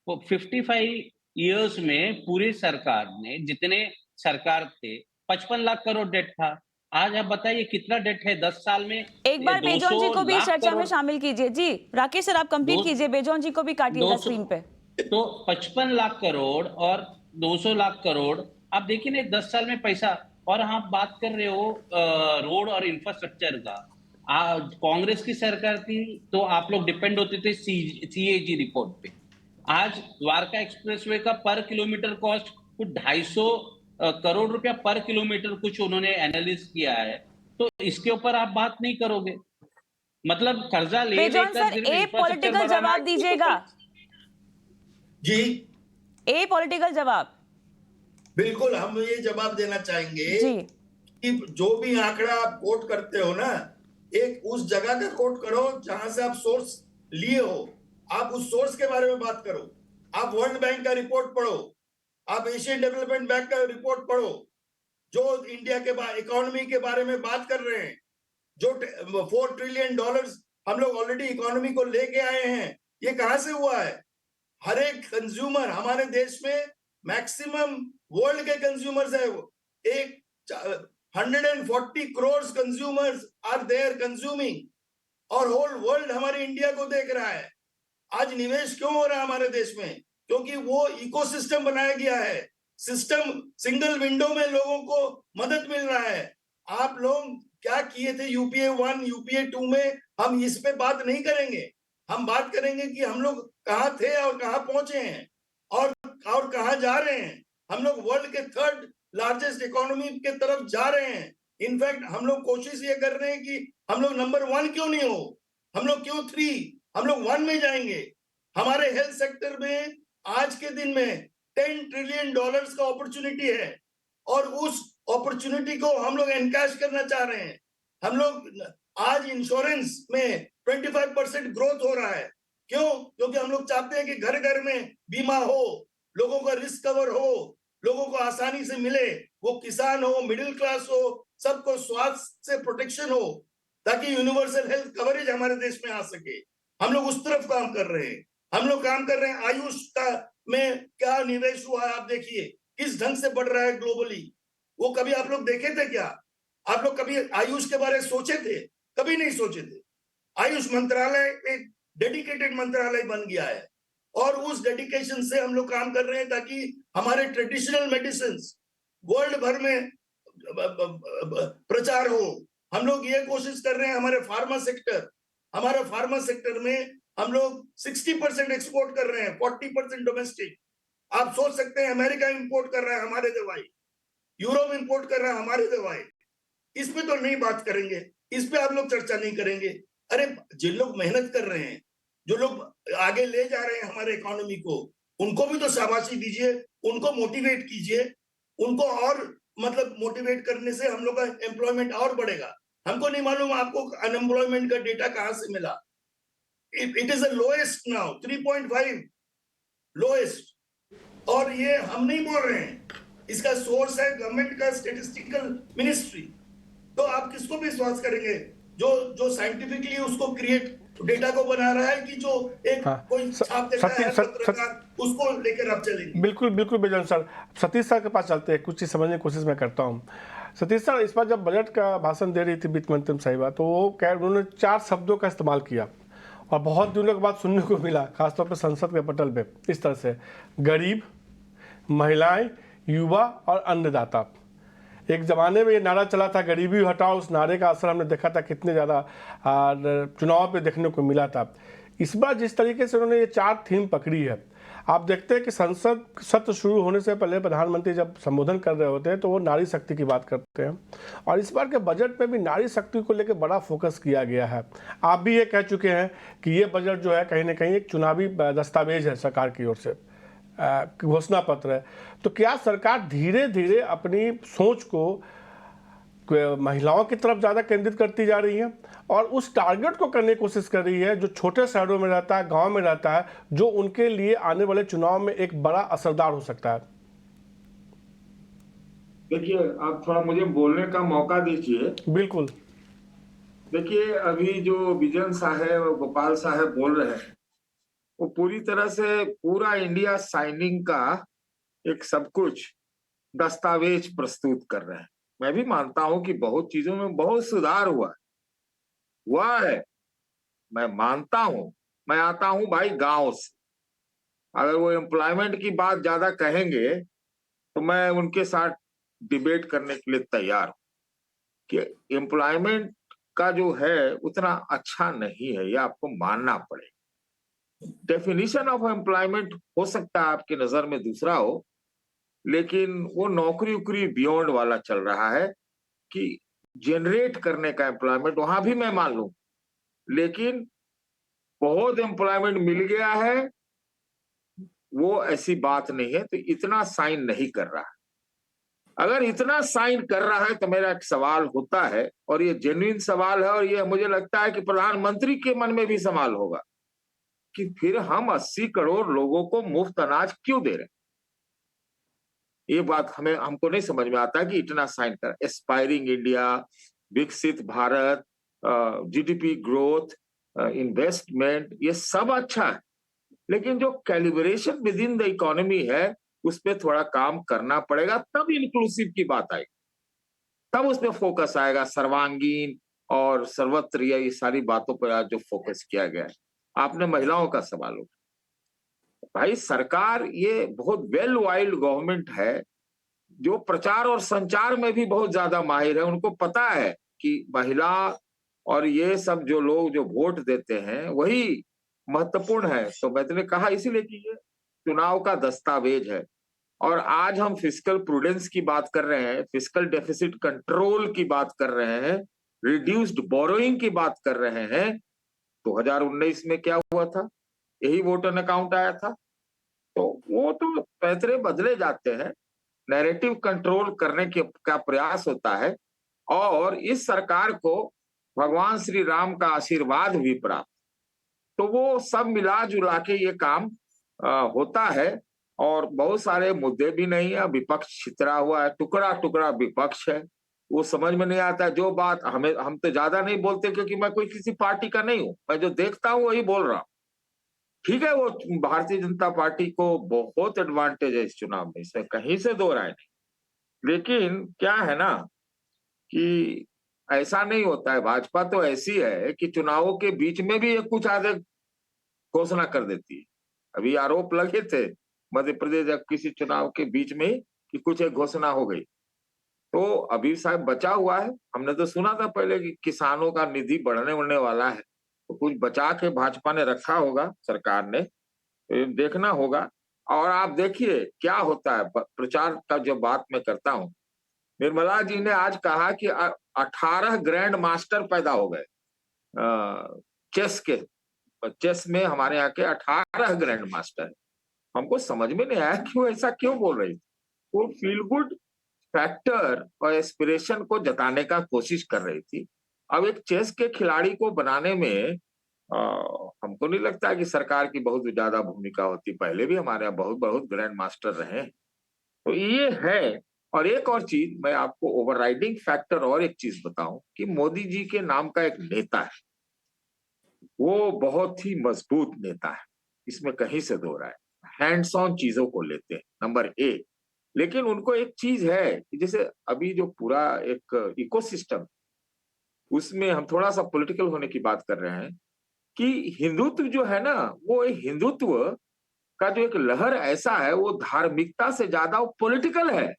वो 55 इयर्स में पूरे सरकार ने, जितने सरकार थे, 55 लाख करोड़ डेट था। आज आप बताइए कितना डेट है 10 साल में। एक बार बेजोन जी को भी चर्चा में शामिल कीजिए। जी राकेश सर, आप कंप्लीट कीजिए, बेजोन जी को भी काटिएगा स्क्रीन पे। तो 55 लाख करोड़ और 200 लाख करोड़, आप देखिए ना 10 साल में पैसा। और आप बात कर रहे हो रोड और इंफ्रास्ट्रक्चर का, कांग्रेस की सरकार थी तो आप लोग डिपेंड होते थे सीएजी रिपोर्ट पे। आज द्वारका एक्सप्रेसवे का पर किलोमीटर कॉस्ट कुछ 250 करोड़ रुपया पर किलोमीटर कुछ उन्होंने एनालिस किया है, तो इसके ऊपर आप बात नहीं करोगे। मतलब कर्जा ले बेजोन सर, ए पॉलिटिकल जवाब दीजिएगा जी। ए पॉलिटिकल जवाब। बिल्कुल, हम ये जवाब देना चाहेंगे जी कि जो भी आंकड़ा आप कोट करते हो ना, एक उस जगह का कोट करो जहां से आप सोर्स लिए हो, आप उस सोर्स के बारे में बात करो। आप वर्ल्ड बैंक का रिपोर्ट पढ़ो, आप एशियन डेवलपमेंट बैंक का रिपोर्ट पढ़ो, जो इंडिया के इकोनॉमी के बारे में बात कर रहे हैं, जो $4 ट्रिलियन हम लोग ऑलरेडी इकोनॉमी को लेके आए हैं। ये कहां से हुआ है? हर एक कंज्यूमर हमारे देश में, मैक्सिमम वर्ल्ड के कंज्यूमर्स है, एक 140 crore consumers are there consuming, और होल वर्ल्ड हमारे इंडिया को देख रहा है। आज निवेश क्यों हो रहा है हमारे देश में? क्योंकि वो इकोसिस्टम बनाया गया है, सिस्टम सिंगल विंडो में लोगों को मदद मिल रहा है। आप लोग क्या किए थे यूपीए 1 यूपीए 2 में, हम इस पे बात नहीं करेंगे। हम बात करेंगे कि हम लोग कहां थे और कहां पहुंचे हैं और कहां जा रहे हैं। हम लोग वर्ल्ड के 3rd लार्जेस्ट इकोनॉमी के तरफ जा रहे हैं। इनफैक्ट हम लोग कोशिश ये कर रहे हैं कि हम लोग नंबर 1 क्यों नहीं हो, हम लोग क्यों 3, हम लोग 1 में जाएंगे। हमारे हेल्थ सेक्टर में आज के दिन में $10 ट्रिलियन का अपॉर्चुनिटी है, और उस अपॉर्चुनिटी को हम लोग एनकैश करना चाह रहे हैं। हम लोग आज इंश्योरेंस में 25% ग्रोथ हो रहा है। क्यों? क्योंकि हम लोग चाहते हैं कि घर घर में बीमा हो, लोगों का रिस्क कवर हो, लोगों को आसानी से मिले, वो किसान हो, मिडिल क्लास हो, सबको स्वास्थ्य से प्रोटेक्शन हो, ताकि यूनिवर्सल हेल्थ कवरेज हमारे देश में आ सके। हम लोग उस तरफ काम कर रहे हैं। हम लोग काम कर रहे हैं आयुष का में क्या निवेश हुआ है, आप देखिए किस ढंग से बढ़ रहा है ग्लोबली। वो कभी आप लोग देखे थे क्या? आप लोग कभी आयुष के बारे में सोचे थे? कभी नहीं सोचे थे। आयुष मंत्रालय एक डेडिकेटेड मंत्रालय बन गया है, और उस डेडिकेशन से हम लोग काम कर रहे हैं ताकि हमारे ट्रेडिशनल मेडिसिन वर्ल्ड भर में प्रचार हो। हम लोग ये कोशिश कर रहे हैं, हमारे फार्मा सेक्टर में हम लोग 60% एक्सपोर्ट कर रहे हैं, 40% डोमेस्टिक। आप सोच सकते हैं अमेरिका इंपोर्ट कर रहा है हमारे दवाई, यूरोप इंपोर्ट कर रहा है हमारे दवाई। इस पे तो नहीं बात करेंगे, इस पे आप लोग चर्चा नहीं करेंगे। अरे जिन लोग मेहनत कर रहे हैं, जो लोग आगे ले जा रहे हैं हमारे इकोनॉमी को, उनको भी तो शाबाशी दीजिए, उनको मोटिवेट कीजिए। उनको और मतलब मोटिवेट करने से हम लोग का एम्प्लॉयमेंट और बढ़ेगा। हमको नहीं मालूम आपको अनएम्प्लॉयमेंट का डेटा कहां से मिला। It is the lowest now, 3.5 lowest. और ये हम नहीं बोल रहे हैं, इसका सोर्स है गवर्नमेंट का स्टैटिस्टिकल मिनिस्ट्री। तो आप किसको विश्वास करेंगे जो साइंटिफिकली उसको क्रिएट डेटा को बना रहा है कि जो एक हाँ, कोई छाप देता है पत्रकार, उसको लेकर आप चलेंगे। बिल्कुल बिल्कुल बेजन सर, सतीश सर के पास चलते हैं, कुछ चीज़ समझने की कोशिश मैं करता हूँ। सतीश सर, इस बार जब बजट का भाषण दे रही थी वित्त मंत्री साहिबा, तो वो उन्होंने 4 शब्दों का इस्तेमाल किया और बहुत दिनों के बाद सुनने को मिला, खासतौर पर संसद के पटल पे, इस तरह से: गरीब, महिलाएं, युवा और अन्नदाता। एक ज़माने में ये नारा चला था, गरीबी हटाओ, उस नारे का असर हमने देखा था कितने ज़्यादा चुनाव पे देखने को मिला था। इस बार जिस तरीके से उन्होंने ये 4 थीम पकड़ी है, आप देखते हैं कि संसद सत्र शुरू होने से पहले प्रधानमंत्री जब संबोधन कर रहे होते हैं तो वो नारी शक्ति की बात करते हैं, और इस बार के बजट में भी नारी शक्ति को लेकर बड़ा फोकस किया गया है। आप भी ये कह चुके हैं कि ये बजट जो है कहीं ना कहीं एक चुनावी दस्तावेज है सरकार की ओर से, घोषणा पत्र है। तो क्या सरकार धीरे धीरे अपनी सोच को महिलाओं की तरफ ज़्यादा केंद्रित करती जा रही है और उस टारगेट को करने की कोशिश कर रही है जो छोटे शहरों में रहता है, गांव में रहता है, जो उनके लिए आने वाले चुनाव में एक बड़ा असरदार हो सकता है? देखिए, आप थोड़ा मुझे बोलने का मौका दीजिए। बिल्कुल। देखिए, अभी जो विजन साहब, गोपाल साहब बोल रहे हैं, वो पूरी तरह से पूरा इंडिया साइनिंग का एक सब कुछ दस्तावेज प्रस्तुत कर रहे हैं। मैं भी मानता हूं कि बहुत चीजों में बहुत सुधार हुआ है, मैं मानता हूं। मैं आता हूं भाई गांव से, अगर वो एम्प्लॉयमेंट की बात ज्यादा कहेंगे तो मैं उनके साथ डिबेट करने के लिए तैयार हूं कि एम्प्लॉयमेंट का जो है उतना अच्छा नहीं है, ये आपको मानना पड़ेगा। डेफिनेशन ऑफ एम्प्लॉयमेंट हो सकता है आपकी नजर में दूसरा हो, लेकिन वो नौकरी उकरी बियॉन्ड वाला चल रहा है कि जनरेट करने का एम्प्लॉयमेंट, वहां भी मैं मान लूं, लेकिन बहुत एम्प्लॉयमेंट मिल गया है वो ऐसी बात नहीं है, तो इतना साइन नहीं कर रहा है। अगर इतना साइन कर रहा है तो मेरा एक सवाल होता है, और ये जेन्युइन सवाल है, और ये मुझे लगता है कि प्रधानमंत्री के मन में भी सवाल होगा कि फिर हम 80 करोड़ लोगों को मुफ्त अनाज क्यों दे रहे हैं। ये बात हमको नहीं समझ में आता कि इतना साइन कर। एस्पायरिंग इंडिया, विकसित भारत, जीडीपी ग्रोथ, इन्वेस्टमेंट, ये सब अच्छा है, लेकिन जो calibration with in the economy है उस पर थोड़ा काम करना पड़ेगा, तब इंक्लूसिव की बात आएगी, तब उस पर फोकस आएगा। सर्वांगीण और सर्वत्र ये सारी बातों पर आज जो फोकस किया गया है। आपने महिलाओं का सवाल उठाया, भाई सरकार ये बहुत वेल वाइल्ड गवर्नमेंट है जो प्रचार और संचार में भी बहुत ज्यादा माहिर है। उनको पता है कि महिला और ये सब जो लोग जो वोट देते हैं वही महत्वपूर्ण है। तो मैंने कहा इसीलिए कि ये चुनाव का दस्तावेज है, और आज हम फिस्कल प्रूडेंस की बात कर रहे हैं, फिस्कल डेफिसिट कंट्रोल की बात कर रहे हैं, रिड्यूस्ड बोरोइंग की बात कर रहे हैं। 2019 में क्या हुआ था, यही वोट ऑन अकाउंट आया था। तो वो तो पैतरे बदले जाते हैं, नैरेटिव कंट्रोल करने का प्रयास होता है, और इस सरकार को भगवान श्री राम का आशीर्वाद भी प्राप्त, तो वो सब मिला जुला के ये काम होता है। और बहुत सारे मुद्दे भी नहीं है, विपक्ष छितरा हुआ है, टुकड़ा टुकड़ा विपक्ष है, वो समझ में नहीं आता। जो बात हम तो ज्यादा नहीं बोलते क्योंकि मैं कोई किसी पार्टी का नहीं हूं, मैं जो देखता हूं वही बोल रहा हूं। ठीक है, वो भारतीय जनता पार्टी को बहुत एडवांटेज है इस चुनाव में, इसमें कहीं से दो राय नहीं, लेकिन क्या है ना कि ऐसा नहीं होता है। भाजपा तो ऐसी है कि चुनावों के बीच में भी ये कुछ आधे घोषणा कर देती है। अभी आरोप लगे थे मध्य प्रदेश किसी चुनाव के बीच में कि कुछ एक घोषणा हो गई, तो अभी शायद बचा हुआ है। हमने तो सुना था पहले कि किसानों का निधि बढ़ने वाला है, तो कुछ बचा के भाजपा ने रखा होगा सरकार ने, तो देखना होगा। और आप देखिए क्या होता है प्रचार का, जब बात मैं करता हूं, निर्मला जी ने आज कहा कि 18 ग्रैंड मास्टर पैदा हो गए चेस में हमारे यहाँ के 18 ग्रैंड मास्टर। हमको समझ में नहीं आया कि वो ऐसा क्यों बोल रही थी। वो फील गुड फैक्टर और एस्पिरेशन को जताने का कोशिश कर रही थी। अब एक चेस के खिलाड़ी को बनाने में हमको नहीं लगता कि सरकार की बहुत ज्यादा भूमिका होती। पहले भी हमारे यहाँ बहुत बहुत ग्रैंड मास्टर रहे, तो ये है। और एक और चीज मैं आपको ओवरराइडिंग फैक्टर और एक चीज बताऊं कि मोदी जी के नाम का एक नेता है, वो बहुत ही मजबूत नेता है, इसमें कहीं से दो राय। हैंड्स ऑन चीजों को लेते हैं, नंबर एक। लेकिन उनको एक चीज है कि जैसे अभी जो पूरा एक इकोसिस्टम, उसमें हम थोड़ा सा पॉलिटिकल होने की बात कर रहे हैं कि हिंदुत्व जो है ना, वो एक हिंदुत्व का जो एक लहर ऐसा है, वो धार्मिकता से ज्यादा वो पॉलिटिकल है।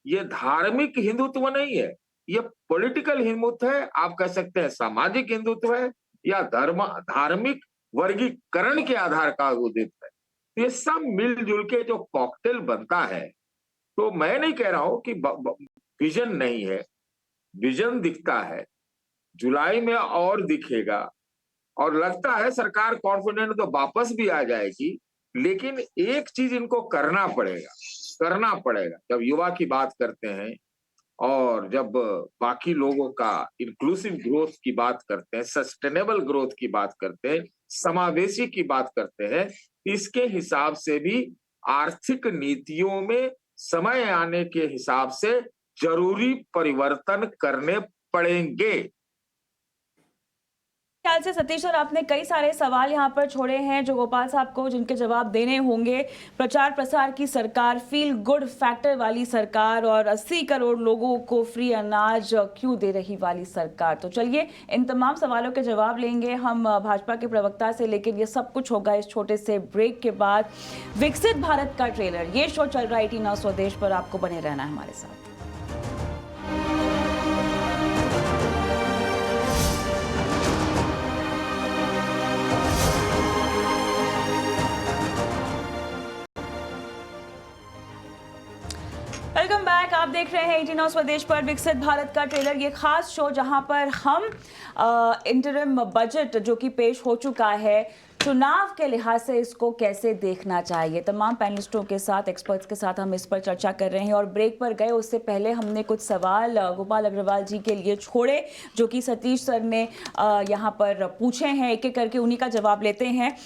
ये धार्मिक हिंदुत्व नहीं है, ये पॉलिटिकल हिंदुत्व है। आप कह सकते हैं सामाजिक हिंदुत्व है, या धार्मिक वर्गीकरण के आधार का हिंदुत्व है। तो ये सब मिलजुल के जो कॉकटेल बनता है, तो मैं नहीं कह रहा हूं कि विजन नहीं है, विजन दिखता है, जुलाई में और दिखेगा, और लगता है सरकार कॉन्फिडेंट तो वापस भी आ जाएगी। लेकिन एक चीज इनको करना पड़ेगा। जब युवा की बात करते हैं और जब बाकी लोगों का इंक्लूसिव ग्रोथ की बात करते हैं, सस्टेनेबल ग्रोथ की बात करते हैं, समावेशी की बात करते हैं, इसके हिसाब से भी आर्थिक नीतियों में समय आने के हिसाब से जरूरी परिवर्तन करने पड़ेंगे। ख्याल से सतीश सर, आपने कई सारे सवाल यहाँ पर छोड़े हैं जो गोपाल साहब को जिनके जवाब देने होंगे। प्रचार प्रसार की सरकार, फील गुड फैक्टर वाली सरकार और 80 करोड़ लोगों को फ्री अनाज क्यों दे रही वाली सरकार। तो चलिए इन तमाम सवालों के जवाब लेंगे हम भाजपा के प्रवक्ता से, लेकिन ये सब कुछ होगा इस छोटे से ब्रेक के बाद। विकसित भारत का ट्रेलर, ये शो चल रहा है 18 नाउ स्वदेश पर, आपको बने रहना है हमारे साथ। Welcome back. आप देख रहे हैं 18 नाउ स्वदेश पर विकसित भारत का ट्रेलर, ये खास शो जहां पर हम इंटरिम बजट जो कि पेश हो चुका है, चुनाव के लिहाज से इसको कैसे देखना चाहिए, तमाम पैनलिस्टों के साथ, एक्सपर्ट्स के साथ हम इस पर चर्चा कर रहे हैं। और ब्रेक पर गए उससे पहले हमने कुछ सवाल गोपाल अग्रवाल जी के लिए छोड़े जो कि सतीश सर ने यहाँ पर पूछे हैं। एक एक करके उन्हीं का जवाब लेते हैं।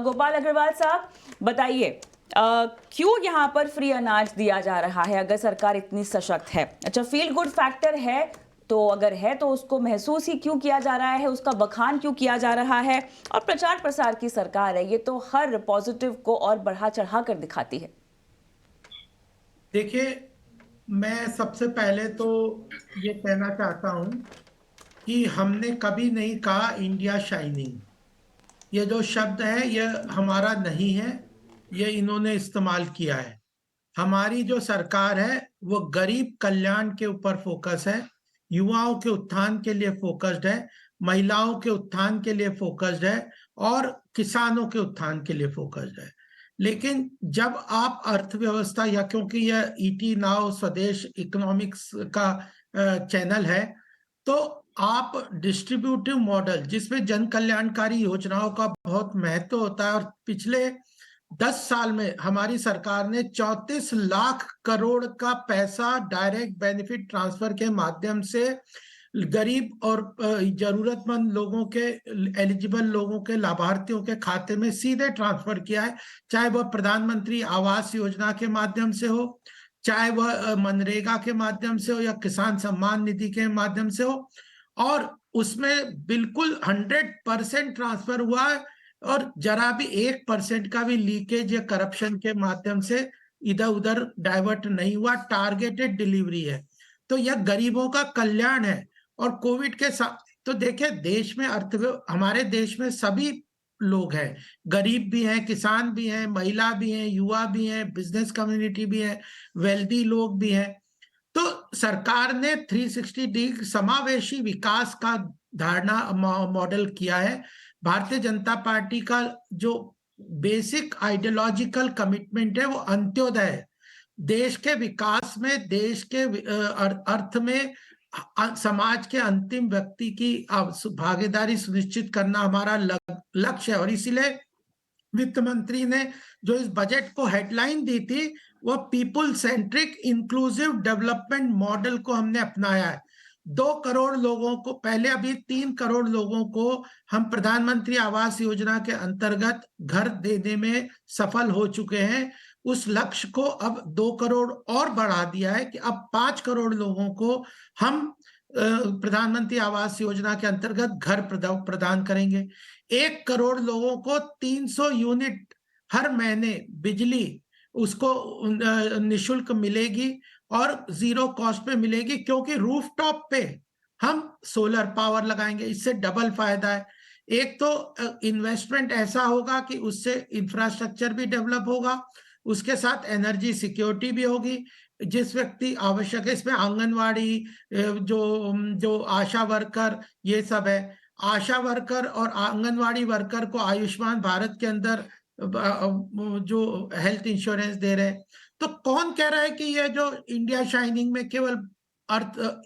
गोपाल अग्रवाल साहब बताइए, क्यों यहाँ पर फ्री अनाज दिया जा रहा है अगर सरकार इतनी सशक्त है? अच्छा, फील गुड फैक्टर है तो अगर है तो उसको महसूस ही क्यों किया जा रहा है, उसका बखान क्यों किया जा रहा है? और प्रचार प्रसार की सरकार है, ये तो हर पॉजिटिव को और बढ़ा चढ़ा कर दिखाती है। देखिए, मैं सबसे पहले तो ये कहना चाहता हूं कि हमने कभी नहीं कहा इंडिया शाइनिंग। ये जो शब्द है ये हमारा नहीं है, ये इन्होंने इस्तेमाल किया है। हमारी जो सरकार है वो गरीब कल्याण के ऊपर फोकस है, युवाओं के उत्थान के लिए फोकस्ड है, महिलाओं के उत्थान के लिए फोकस्ड है और किसानों के उत्थान के लिए फोकस्ड है। लेकिन जब आप अर्थव्यवस्था, या क्योंकि यह ईटी नाउ स्वदेश इकोनॉमिक्स का चैनल है, तो आप डिस्ट्रीब्यूटिव मॉडल जिसमें जन कल्याणकारी योजनाओं का बहुत महत्व होता है, और पिछले 10 साल में हमारी सरकार ने 34 लाख करोड़ का पैसा डायरेक्ट बेनिफिट ट्रांसफर के माध्यम से गरीब और जरूरतमंद लोगों के, एलिजिबल लोगों के, लाभार्थियों के खाते में सीधे ट्रांसफर किया है। चाहे वह प्रधानमंत्री आवास योजना के माध्यम से हो, चाहे वह मनरेगा के माध्यम से हो, या किसान सम्मान निधि के माध्यम से हो, और उसमें बिल्कुल 100% ट्रांसफर हुआ है और जरा भी 1% का भी लीकेज या करप्शन के माध्यम से इधर उधर डाइवर्ट नहीं हुआ। टारगेटेड डिलीवरी है, तो यह गरीबों का कल्याण है। और कोविड के साथ तो देखिए, देश में हमारे देश में सभी लोग हैं, गरीब भी हैं, किसान भी हैं, महिला भी हैं, युवा भी हैं, बिजनेस कम्युनिटी भी है, वेल्दी लोग भी हैं। तो सरकार ने 360 समावेशी विकास का धारणा मॉडल किया है। भारतीय जनता पार्टी का जो बेसिक आइडियोलॉजिकल कमिटमेंट है वो अंत्योदय है। देश के विकास में, देश के अर्थ में समाज के अंतिम व्यक्ति की भागीदारी सुनिश्चित करना हमारा लक्ष्य है। और इसीलिए वित्त मंत्री ने जो इस बजट को हेडलाइन दी थी, वो people centric inclusive development model को हमने अपनाया है। 2 करोड़ लोगों को, पहले अभी 3 करोड़ लोगों को हम प्रधानमंत्री आवास योजना के अंतर्गत घर देने में सफल हो चुके हैं। उस लक्ष्य को अब 2 करोड़ और बढ़ा दिया है कि अब 5 करोड़ लोगों को हम प्रधानमंत्री आवास योजना के अंतर्गत घर प्रदान करेंगे। 1 करोड़ लोगों को 300 यूनिट हर महीने बिजली उसको निशुल्क मिलेगी और जीरो कॉस्ट पे मिलेगी, क्योंकि रूफटॉप पे हम सोलर पावर लगाएंगे। इससे डबल फायदा है। एक तो इन्वेस्टमेंट ऐसा होगा कि उससे इंफ्रास्ट्रक्चर भी डेवलप होगा, उसके साथ एनर्जी सिक्योरिटी भी होगी। जिस व्यक्ति आवश्यक है, इसमें आंगनवाड़ी, जो जो आशा वर्कर, ये सब है। आशा वर्कर और आंगनवाड़ी वर्कर को आयुष्मान भारत के अंदर जो हेल्थ इंश्योरेंस दे रहे हैं। तो कौन कह रहा है कि ये जो इंडिया शाइनिंग में केवल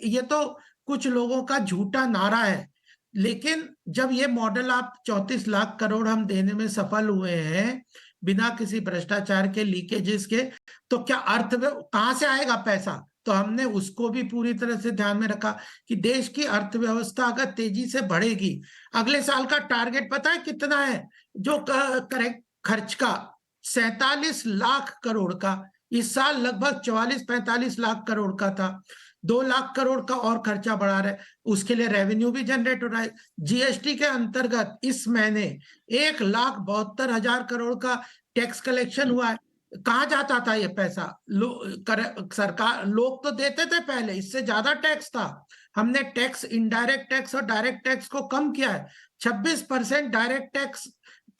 ये तो कुछ लोगों का झूठा नारा है। लेकिन जब ये मॉडल आप 34 लाख करोड़ हम देने में सफल हुए हैं बिना किसी भ्रष्टाचार के, लीकेजेस के, तो क्या कहां से आएगा पैसा? तो हमने उसको भी पूरी तरह से ध्यान में रखा कि देश की अर्थव्यवस्था अगर तेजी से बढ़ेगी, अगले साल का टारगेट पता है कितना है? जो करेक्ट खर्च का 47 लाख करोड़ का, इस साल लगभग 44-45 लाख करोड़ का था। 2 लाख करोड़ का और खर्चा बढ़ा रहे, उसके लिए रेवेन्यू भी जनरेट हो रहा है। जीएसटी के अंतर्गत इस महीने 1,72,000 करोड़ का टैक्स कलेक्शन हुआ है। कहाँ जाता था ये पैसा? सरकार, लोग तो देते थे पहले, इससे ज्यादा टैक्स था। हमने टैक्स, इनडायरेक्ट टैक्स और डायरेक्ट टैक्स को कम किया है। 26% डायरेक्ट टैक्स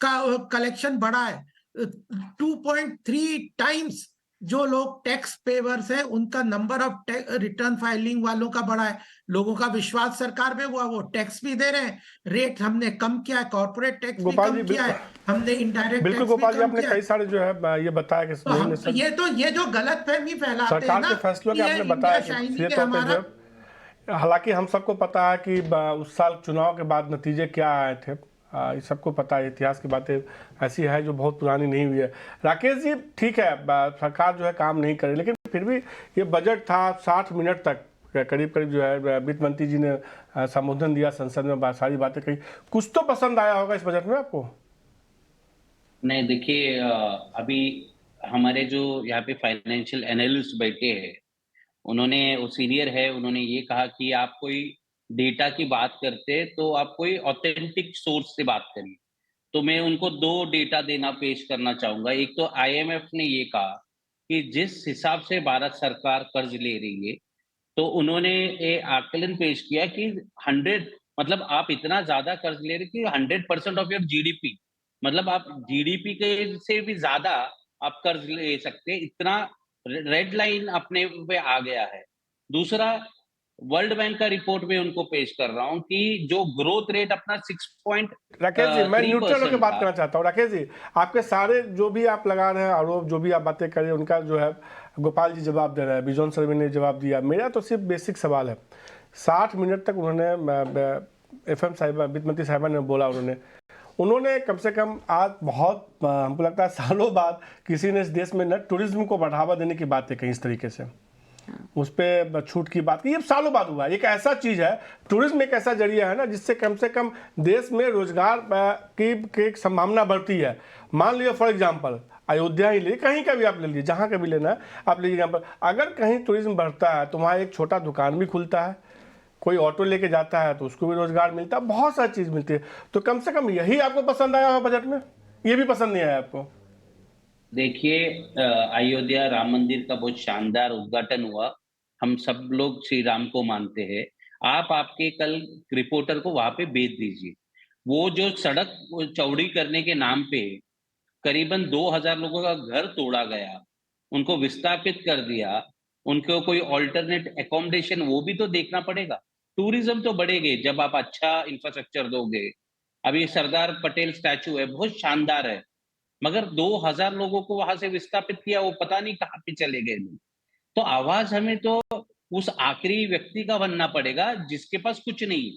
का कलेक्शन बढ़ा है। 2.3 टाइम्स जो लोग टैक्स पेवर्स हैं, उनका नंबर ऑफ रिटर्न फाइलिंग वालों का बढ़ा है। लोगों का विश्वास सरकार में हुआ, वो टैक्स भी दे रहे हैं। रेट हमने कम किया है, कॉर्पोरेट टैक्स भी गोपाल जी, कम किया है, हमने इनडायरेक्ट बिल्कुल टैक्स भी गोपाल जी, कम आपने किया है। कई सारे जो है ये बताया कि तो हम ये जो गलत फहमी फैलाते हैं सरकार ना के फैसलों कि के ये आपने इंडिया बताया कि शाइनिंग सीधे है तौर पे हमारा। जो है, हालांकि हम सबको पता है कि उस साल चुनाव के बाद नतीजे क्या आए थे, ये सबको पता है। इतिहास की बातें ऐसी है जो बहुत पुरानी नहीं हुई है। राकेश जी, ठीक है, सरकार जो है काम नहीं करे, लेकिन फिर भी ये बजट था 60 मिनट तक करीब करीब जो है वित्त मंत्री जी ने संबोधन दिया संसद में, सारी बातें कही। कुछ तो पसंद आया होगा इस बजट में आपको? नहीं, देखिए, अभी हमारे जो यहाँ पे फाइनेंशियल एनालिस्ट बैठे हैं, उन्होंने, वो सीनियर है, उन्होंने ये कहा कि आप कोई डेटा की बात करते हैं तो आप कोई ऑथेंटिक सोर्स से बात करिए। तो मैं उनको 2 डेटा देना पेश करना चाहूंगा। एक तो आईएमएफ ने ये कहा कि जिस हिसाब से भारत सरकार कर्ज ले रही है, तो उन्होंने ये आकलन पेश किया कि 100, मतलब आप इतना ज्यादा कर्ज ले रहे कि 100% ऑफ योर जीडीपी, मतलब आप जीडीपी के से भी ज्यादा आप कर्ज ले सकते हैं, इतना रेड लाइन अपने पे आ गया है। दूसरा, वर्ल्ड बैंक का रिपोर्ट में उनको पेश कर रहा हूं कि जो ग्रोथ रेट अपना राकेश जी, मैं न्यूट्रल होकर 6.3% बात था। करना चाहता हूँ। राकेश जी, आपके सारे जो भी आप लगा रहे हैं आरोप, जो भी आप बातें कर रहे हैं, उनका जो है गोपाल जी जवाब दे रहे हैं, बिजॉन सर्वे ने जवाब दिया। मेरा तो सिर्फ बेसिक सवाल है, 60 मिनट तक उन्होंने एफएम साहिबा, वित्त मंत्री साहिबा ने बोला, उन्होंने कम से कम आज बहुत हमको लगता है सालों बाद किसी ने इस देश में न टूरिज्म को बढ़ावा देने की बातें कही इस तरीके से, उस पर छूट की बात की। ये सालों बाद हुआ। एक ऐसा चीज है, टूरिज्म एक ऐसा जरिया है ना, जिससे कम से कम देश में रोजगार की संभावना बढ़ती है। मान लीजिए फॉर एग्जांपल अयोध्या ही लीजिए, कहीं का भी आप ले लीजिए, जहाँ का भी लेना है आप लीजिए एग्जाम्पल। अगर कहीं टूरिज्म बढ़ता है तो वहाँ एक छोटा दुकान भी खुलता है, कोई ऑटो लेके जाता है तो उसको भी रोजगार मिलता है, बहुत सारी चीज मिलती है। तो कम से कम यही आपको पसंद आया हो बजट में, ये भी पसंद नहीं आया आपको? देखिए, अयोध्या राम मंदिर का बहुत शानदार उद्घाटन हुआ। हम सब लोग श्री राम को मानते हैं। आप आपके कल रिपोर्टर को वहां पे भेज दीजिए। वो जो सड़क चौड़ी करने के नाम पे करीबन 2000 लोगों का घर तोड़ा गया, उनको विस्थापित कर दिया, उनको कोई ऑल्टरनेट एकोमोडेशन, वो भी तो देखना पड़ेगा। टूरिज्म तो बढ़ेगी जब आप अच्छा इंफ्रास्ट्रक्चर दोगे। अभी सरदार पटेल स्टैचू है, बहुत शानदार है, मगर 2000 लोगों को वहां से विस्थापित किया, वो पता नहीं कहाँ पे चले गए लोग। तो आवाज हमें तो उस आखिरी व्यक्ति का बनना पड़ेगा जिसके पास कुछ नहीं।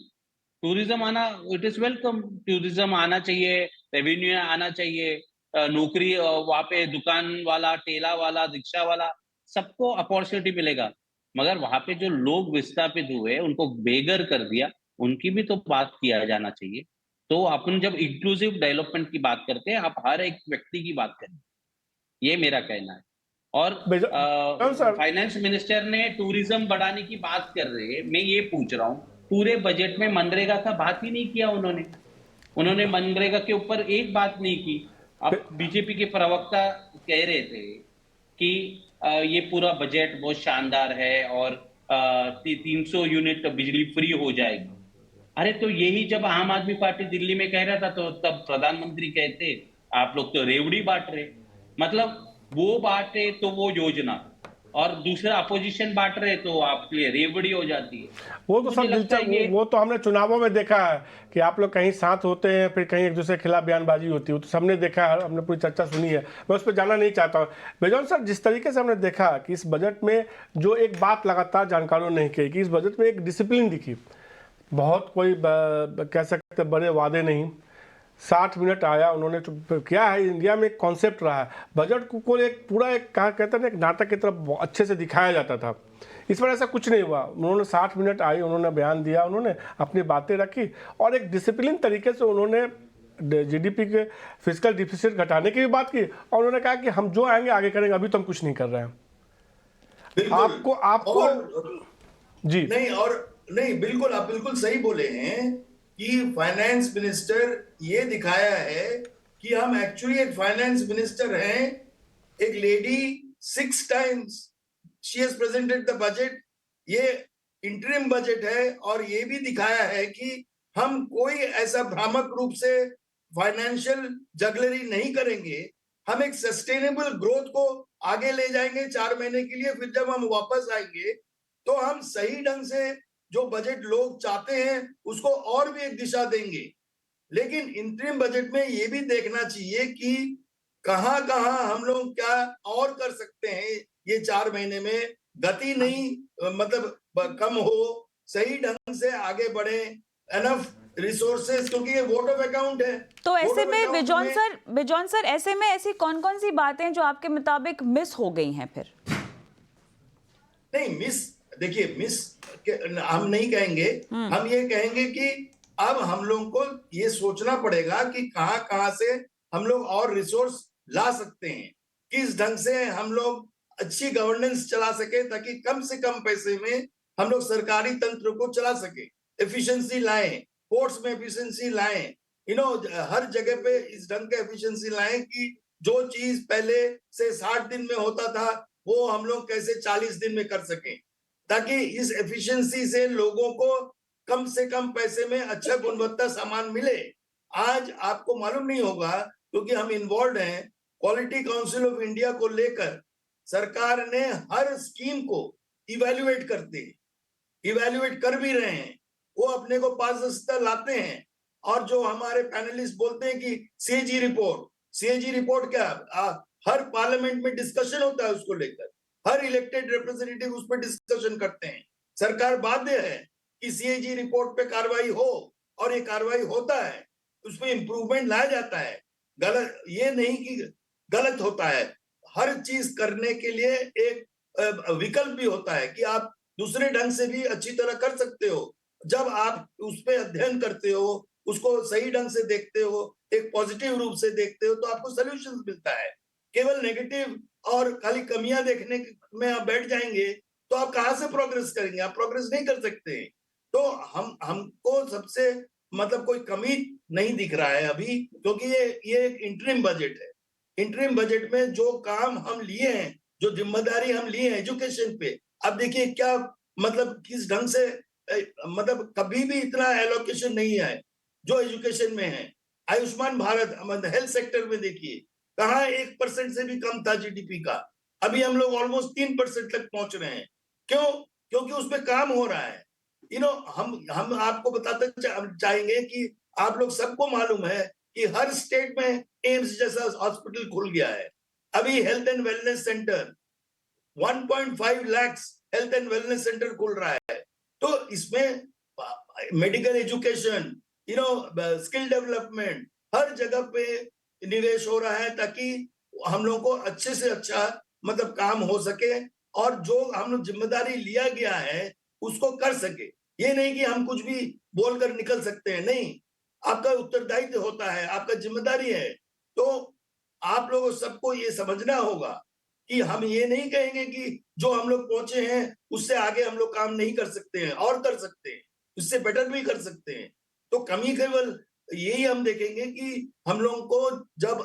टूरिज्म आना, इट इज वेलकम, टूरिज्म आना चाहिए, रेवेन्यू आना चाहिए, नौकरी, वहां पे दुकान वाला, ठेला वाला, रिक्शा वाला, सबको अपॉर्चुनिटी मिलेगा। मगर वहां पे जो लोग विस्थापित हुए, उनको बेघर कर दिया, उनकी भी तो बात किया जाना चाहिए। तो अपन जब इंक्लूसिव डेवलपमेंट की बात करते हैं, आप हर एक व्यक्ति की बात करें, ये मेरा कहना है। और सर फाइनेंस मिनिस्टर ने टूरिज्म बढ़ाने की बात कर रहे हैं। मैं ये पूछ रहा हूँ, पूरे बजट में मनरेगा का बात ही नहीं किया उन्होंने मनरेगा के ऊपर एक बात नहीं की। अब बीजेपी के प्रवक्ता कह रहे थे कि ये पूरा बजट बहुत शानदार है और 300 यूनिट बिजली फ्री हो जाएगी। अरे तो यही जब आम आदमी पार्टी दिल्ली में कह रहा था तो तब प्रधानमंत्री कहते आप लोग तो रेवड़ी बांट रहे। मतलब वो बांटे तो वो योजना, और दूसरा अपोजिशन बांट रहे तो आपके लिए रेवड़ी हो जाती है। वो तो मुझे सब लगता है दिलचस्प, वो तो हमने चुनावों में देखा है कि आप लोग कहीं साथ होते हैं, फिर कहीं एक दूसरे के खिलाफ बयानबाजी होती है। वो तो सबने देखा है, हमने पूरी चर्चा सुनी है, मैं उस पर जाना नहीं चाहता हूँ। बेजॉन सर, जिस तरीके से हमने देखा कि इस बजट में जो एक बात लगातार जानकारों ने कही कि इस बजट में एक डिसिप्लिन दिखी, बहुत कोई कह सकते बड़े वादे नहीं, 60 मिनट आया उन्होंने तो क्या है, इंडिया में एक कॉन्सेप्ट रहा है बजट को एक पूरा एक कहा कहते हैं ना, एक नाटक की तरफ अच्छे से दिखाया जाता था। इस बार ऐसा कुछ नहीं हुआ। उन्होंने 60 मिनट आई, उन्होंने बयान दिया, उन्होंने अपनी बातें रखी और एक डिसिप्लिन तरीके से उन्होंने जीडीपी के फिजिकल डिफिसिट घटाने की भी बात की और उन्होंने कहा कि हम जो आएंगे आगे करेंगे, अभी तो हम कुछ नहीं कर रहे हैं। बिल्कुल। आपको जी नहीं, बिल्कुल आप बिल्कुल सही बोले हैं कि फाइनेंस मिनिस्टर ये दिखाया है कि हम एक्चुअली एक फाइनेंस मिनिस्टर हैं। एक lady 6 times she has presented the budget. ये इंटरिम बजट है और ये भी दिखाया है कि हम कोई ऐसा भ्रामक रूप से फाइनेंशियल जगलरी नहीं करेंगे। हम एक सस्टेनेबल ग्रोथ को आगे ले जाएंगे 4 महीने के लिए। फिर जब हम वापस आएंगे तो हम सही ढंग से जो बजट लोग चाहते हैं उसको और भी एक दिशा देंगे। लेकिन इंटरिम बजट में ये भी देखना चाहिए कि कहां कहां हम लोग क्या और कर सकते हैं। ये 4 महीने में गति नहीं मतलब कम हो, सही ढंग से आगे बढ़े, एनफ रिसोर्सेज, क्योंकि ये वोट ऑफ अकाउंट है। तो ऐसे वोट ऑफ में अकाउंट बिजॉन सर ऐसे में ऐसी कौन कौन सी बातें जो आपके मुताबिक मिस हो गई हैं फिर? नहीं मिस, देखिए मिस हम नहीं कहेंगे, हम ये कहेंगे कि अब हम लोग को ये सोचना पड़ेगा कि कहां कहां से हम लोग और रिसोर्स ला सकते हैं, किस ढंग से हम लोग अच्छी गवर्नेंस चला सके ताकि कम से कम पैसे में हम लोग सरकारी तंत्र को चला सके, एफिशिएंसी लाएं, कोर्ट्स में एफिशिएंसी लाएं, हर जगह पे इस ढंग का एफिशिएंसी लाएं कि जो चीज पहले से 60 दिन में होता था वो हम लोग कैसे 40 दिन में कर सकें, ताकि इस एफिशिएंसी से लोगों को कम से कम पैसे में अच्छा गुणवत्ता सामान मिले। आज आपको मालूम नहीं होगा क्योंकि हम इन्वॉल्व हैं, क्वालिटी काउंसिल ऑफ इंडिया को लेकर सरकार ने हर स्कीम को इवैल्यूएट कर भी रहे हैं। वो अपने को पारदर्शिता लाते हैं और जो हमारे पैनलिस्ट बोलते हैं कि सीएजी रिपोर्ट क्या, हर पार्लियामेंट में डिस्कशन होता है उसको लेकर, हर इलेक्टेड रिप्रेजेंटेटिव उस पर डिस्कशन करते हैं। सरकार बाध्य है कि सीएजी रिपोर्ट पे कार्रवाई हो और ये कार्रवाई होता है, उसमें इंप्रूवमेंट लाया जाता है। गलत ये नहीं कि गलत होता है, हर चीज करने के लिए एक विकल्प भी होता है कि आप दूसरे ढंग से भी अच्छी तरह कर सकते हो। जब आप उस पर अध्ययन करते हो, उसको सही ढंग से देखते हो, एक पॉजिटिव रूप से देखते हो, तो आपको सोल्यूशन मिलता है। केवल नेगेटिव और खाली कमियां देखने में आप बैठ जाएंगे तो आप कहां से प्रोग्रेस करेंगे? आप प्रोग्रेस नहीं कर सकते। तो हमको सबसे मतलब कोई कमी नहीं दिख रहा है अभी, क्योंकि ये एक इंटरिम बजट है। इंटरिम बजट में जो काम हम लिए हैं, जो जिम्मेदारी हम लिए हैं एजुकेशन पे, अब देखिए क्या मतलब किस ढंग से मतलब कभी भी इतना एलोकेशन नहीं है जो एजुकेशन में है। आयुष्मान भारत हेल्थ सेक्टर में देखिए कहाँ 1% से भी कम था जीडीपी का, अभी हम लोग ऑलमोस्ट 3% तक पहुंच रहे हैं। क्यों? क्योंकि उसमें काम हो रहा है। हम आपको बताते चाहेंगे कि आप लोग सबको मालूम है कि हर स्टेट में एम्स जैसा हॉस्पिटल खुल गया है। अभी health and wellness centre 1.5 lakh health and wellness centre खुल रहा है। तो इसमें मेडिकल एजुकेशन, स्किल डेवलपमेंट, हर जगह पे निवेश हो रहा है ताकि हम लोग को अच्छे से अच्छा मतलब काम हो सके और जो हम लोग जिम्मेदारी लिया गया है उसको कर सके। ये नहीं कि हम कुछ भी बोलकर निकल सकते हैं, नहीं, आपका उत्तरदायित्व होता है, आपका जिम्मेदारी है। तो आप लोगों सबको ये समझना होगा कि हम ये नहीं कहेंगे कि जो हम लोग पहुंचे हैं उससे आगे हम लोग काम नहीं कर सकते हैं, और कर सकते हैं, उससे बेटर भी कर सकते हैं। तो कमी केवल यही हम देखेंगे कि हम लोगों को जब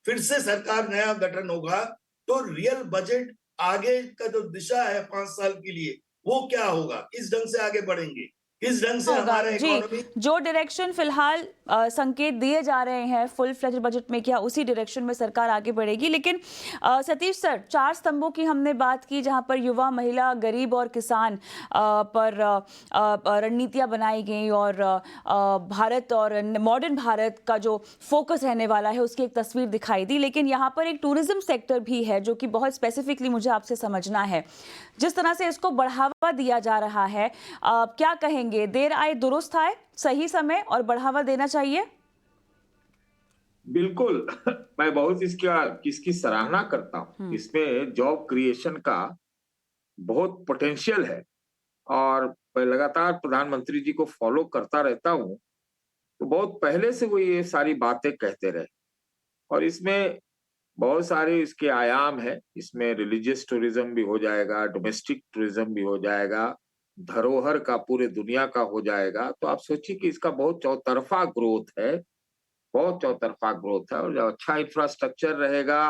फिर से सरकार नया गठन होगा तो रियल बजट आगे का जो दिशा है 5 साल के लिए वो क्या होगा, किस ढंग से आगे बढ़ेंगे, किस ढंग से होगा हमारा जी। इकोनॉमी। जो डायरेक्शन फिलहाल संकेत दिए जा रहे हैं फुल फ्लेज बजट में, क्या उसी डायरेक्शन में सरकार आगे बढ़ेगी? लेकिन सतीश सर, 4 स्तंभों की हमने बात की जहां पर युवा, महिला, गरीब और किसान पर रणनीतियां बनाई गई और भारत और मॉडर्न भारत का जो फोकस रहने वाला है उसकी एक तस्वीर दिखाई दी। लेकिन यहाँ पर एक टूरिज्म सेक्टर भी है जो कि बहुत स्पेसिफिकली मुझे आपसे समझना है। जिस तरह से इसको बढ़ावा दिया जा रहा है, क्या कहेंगे, देर आए दुरुस्त आए, सही समय और बढ़ावा देना चाहिए? बिल्कुल। मैं बहुत इसकी सराहना करता हूँ। इसमें जॉब क्रिएशन का बहुत पोटेंशियल है और मैं लगातार प्रधानमंत्री जी को फॉलो करता रहता हूँ, तो बहुत पहले से वो ये सारी बातें कहते रहे और इसमें बहुत सारे इसके आयाम है। इसमें रिलीजियस टूरिज्म भी हो जाएगा, डोमेस्टिक टूरिज्म भी हो जाएगा, धरोहर का पूरे दुनिया का हो जाएगा। तो आप सोचिए कि इसका बहुत चौतरफा ग्रोथ है, बहुत चौतरफा ग्रोथ है। और जब अच्छा इंफ्रास्ट्रक्चर रहेगा,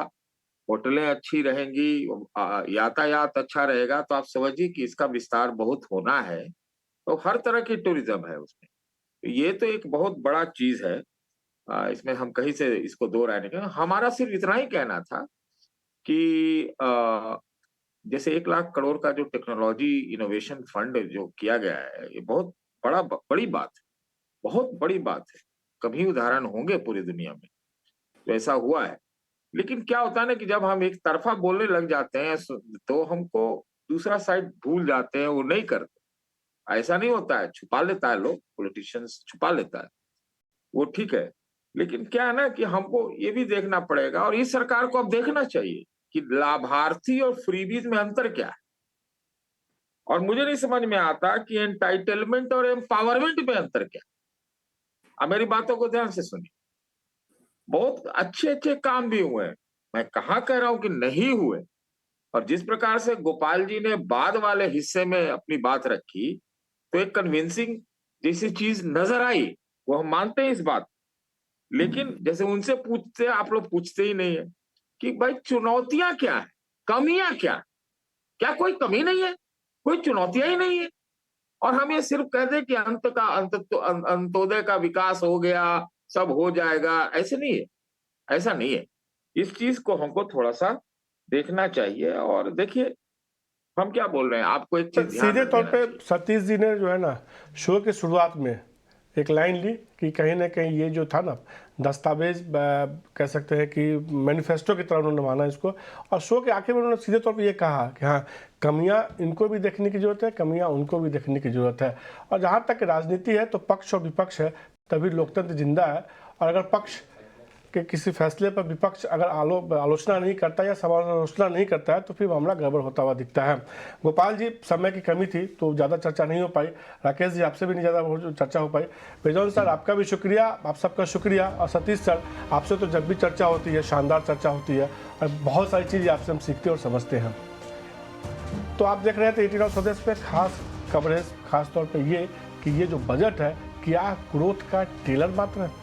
होटलें अच्छी रहेंगी, यातायात अच्छा रहेगा, तो आप समझिए कि इसका विस्तार बहुत होना है। तो हर तरह की टूरिज्म है उसमें। तो ये तो एक बहुत बड़ा चीज है। इसमें हम कहीं से इसको दो राय नहीं करेंगे। हमारा सिर्फ इतना ही कहना था कि जैसे 1 लाख करोड़ का जो टेक्नोलॉजी इनोवेशन फंड जो किया गया है, ये बहुत बड़ी बात है, बहुत बड़ी बात है। कभी उदाहरण होंगे पूरी दुनिया में तो ऐसा हुआ है। लेकिन क्या होता है ना कि जब हम एक तरफा बोलने लग जाते हैं तो हमको दूसरा साइड भूल जाते हैं, वो नहीं करते। ऐसा नहीं होता है, छुपा लेता है लोग, पॉलिटिशियंस छुपा लेता है, वो ठीक है। लेकिन क्या है ना कि हमको ये भी देखना पड़ेगा और इस सरकार को अब देखना चाहिए कि लाभार्थी और फ्रीबीज में अंतर क्या है। और मुझे नहीं समझ में आता कि एंटाइटलमेंट और एम्पावरमेंट में अंतर क्या है। अब मेरी बातों को ध्यान से सुनिए। बहुत अच्छे अच्छे काम भी हुए हैं, मैं कहाँ कह रहा हूं कि नहीं हुए। और जिस प्रकार से गोपाल जी ने बाद वाले हिस्से में अपनी बात रखी तो एक कन्विंसिंग जैसी चीज नजर आई, वो हम मानते हैं इस बात। लेकिन जैसे उनसे पूछते, आप लोग पूछते ही नहीं है कि भाई चुनौतियां क्या है, कमियां क्या कोई कमी नहीं है, कोई चुनौतियां ही नहीं है। और हम ये सिर्फ कह दें कि अंत्योदय का विकास हो गया, सब हो जाएगा, ऐसे नहीं है, ऐसा नहीं है। इस चीज को हमको थोड़ा सा देखना चाहिए। और देखिए हम क्या बोल रहे हैं, आपको एक चीज सीधे तौर पे सतीश जी ने जो है ना शो की शुरुआत में एक लाइन ली कि कहीं ना कहीं ये जो था ना दस्तावेज कह सकते हैं कि मैनिफेस्टो की तरह उन्होंने माना इसको। और शो के आखिर में उन्होंने सीधे तौर पे ये कहा कि हाँ, कमियां इनको भी देखने की जरूरत है, कमियां उनको भी देखने की जरूरत है। और जहाँ तक राजनीति है तो पक्ष और विपक्ष है, तभी लोकतंत्र जिंदा है। और अगर पक्ष के किसी फैसले पर विपक्ष अगर आलोचना नहीं करता या समालोचना नहीं करता है तो फिर मामला गड़बड़ होता हुआ दिखता है। गोपाल जी, समय की कमी थी तो ज़्यादा चर्चा नहीं हो पाई। राकेश जी, आपसे भी नहीं ज़्यादा चर्चा हो पाई। बेजौन सर, आपका भी शुक्रिया, आप सबका शुक्रिया। और सतीश सर, आपसे तो जब भी चर्चा होती है शानदार चर्चा होती है और बहुत सारी चीज़ें आपसे हम सीखते और समझते हैं। तो आप देख रहे थे 18 स्वदेश पे खास कवरेज, खास तौर पर ये कि ये जो बजट है क्या ग्रोथ का ट्रेलर मात्र है।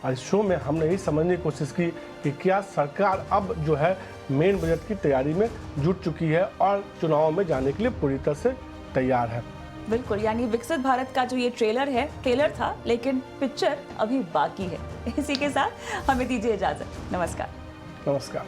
आज शो में हमने यही समझने की कोशिश की कि क्या सरकार अब जो है मेन बजट की तैयारी में जुट चुकी है और चुनाव में जाने के लिए पूरी तरह से तैयार है। बिल्कुल, यानी विकसित भारत का जो ये ट्रेलर था, लेकिन पिक्चर अभी बाकी है। इसी के साथ हमें दीजिए इजाजत। नमस्कार। नमस्कार।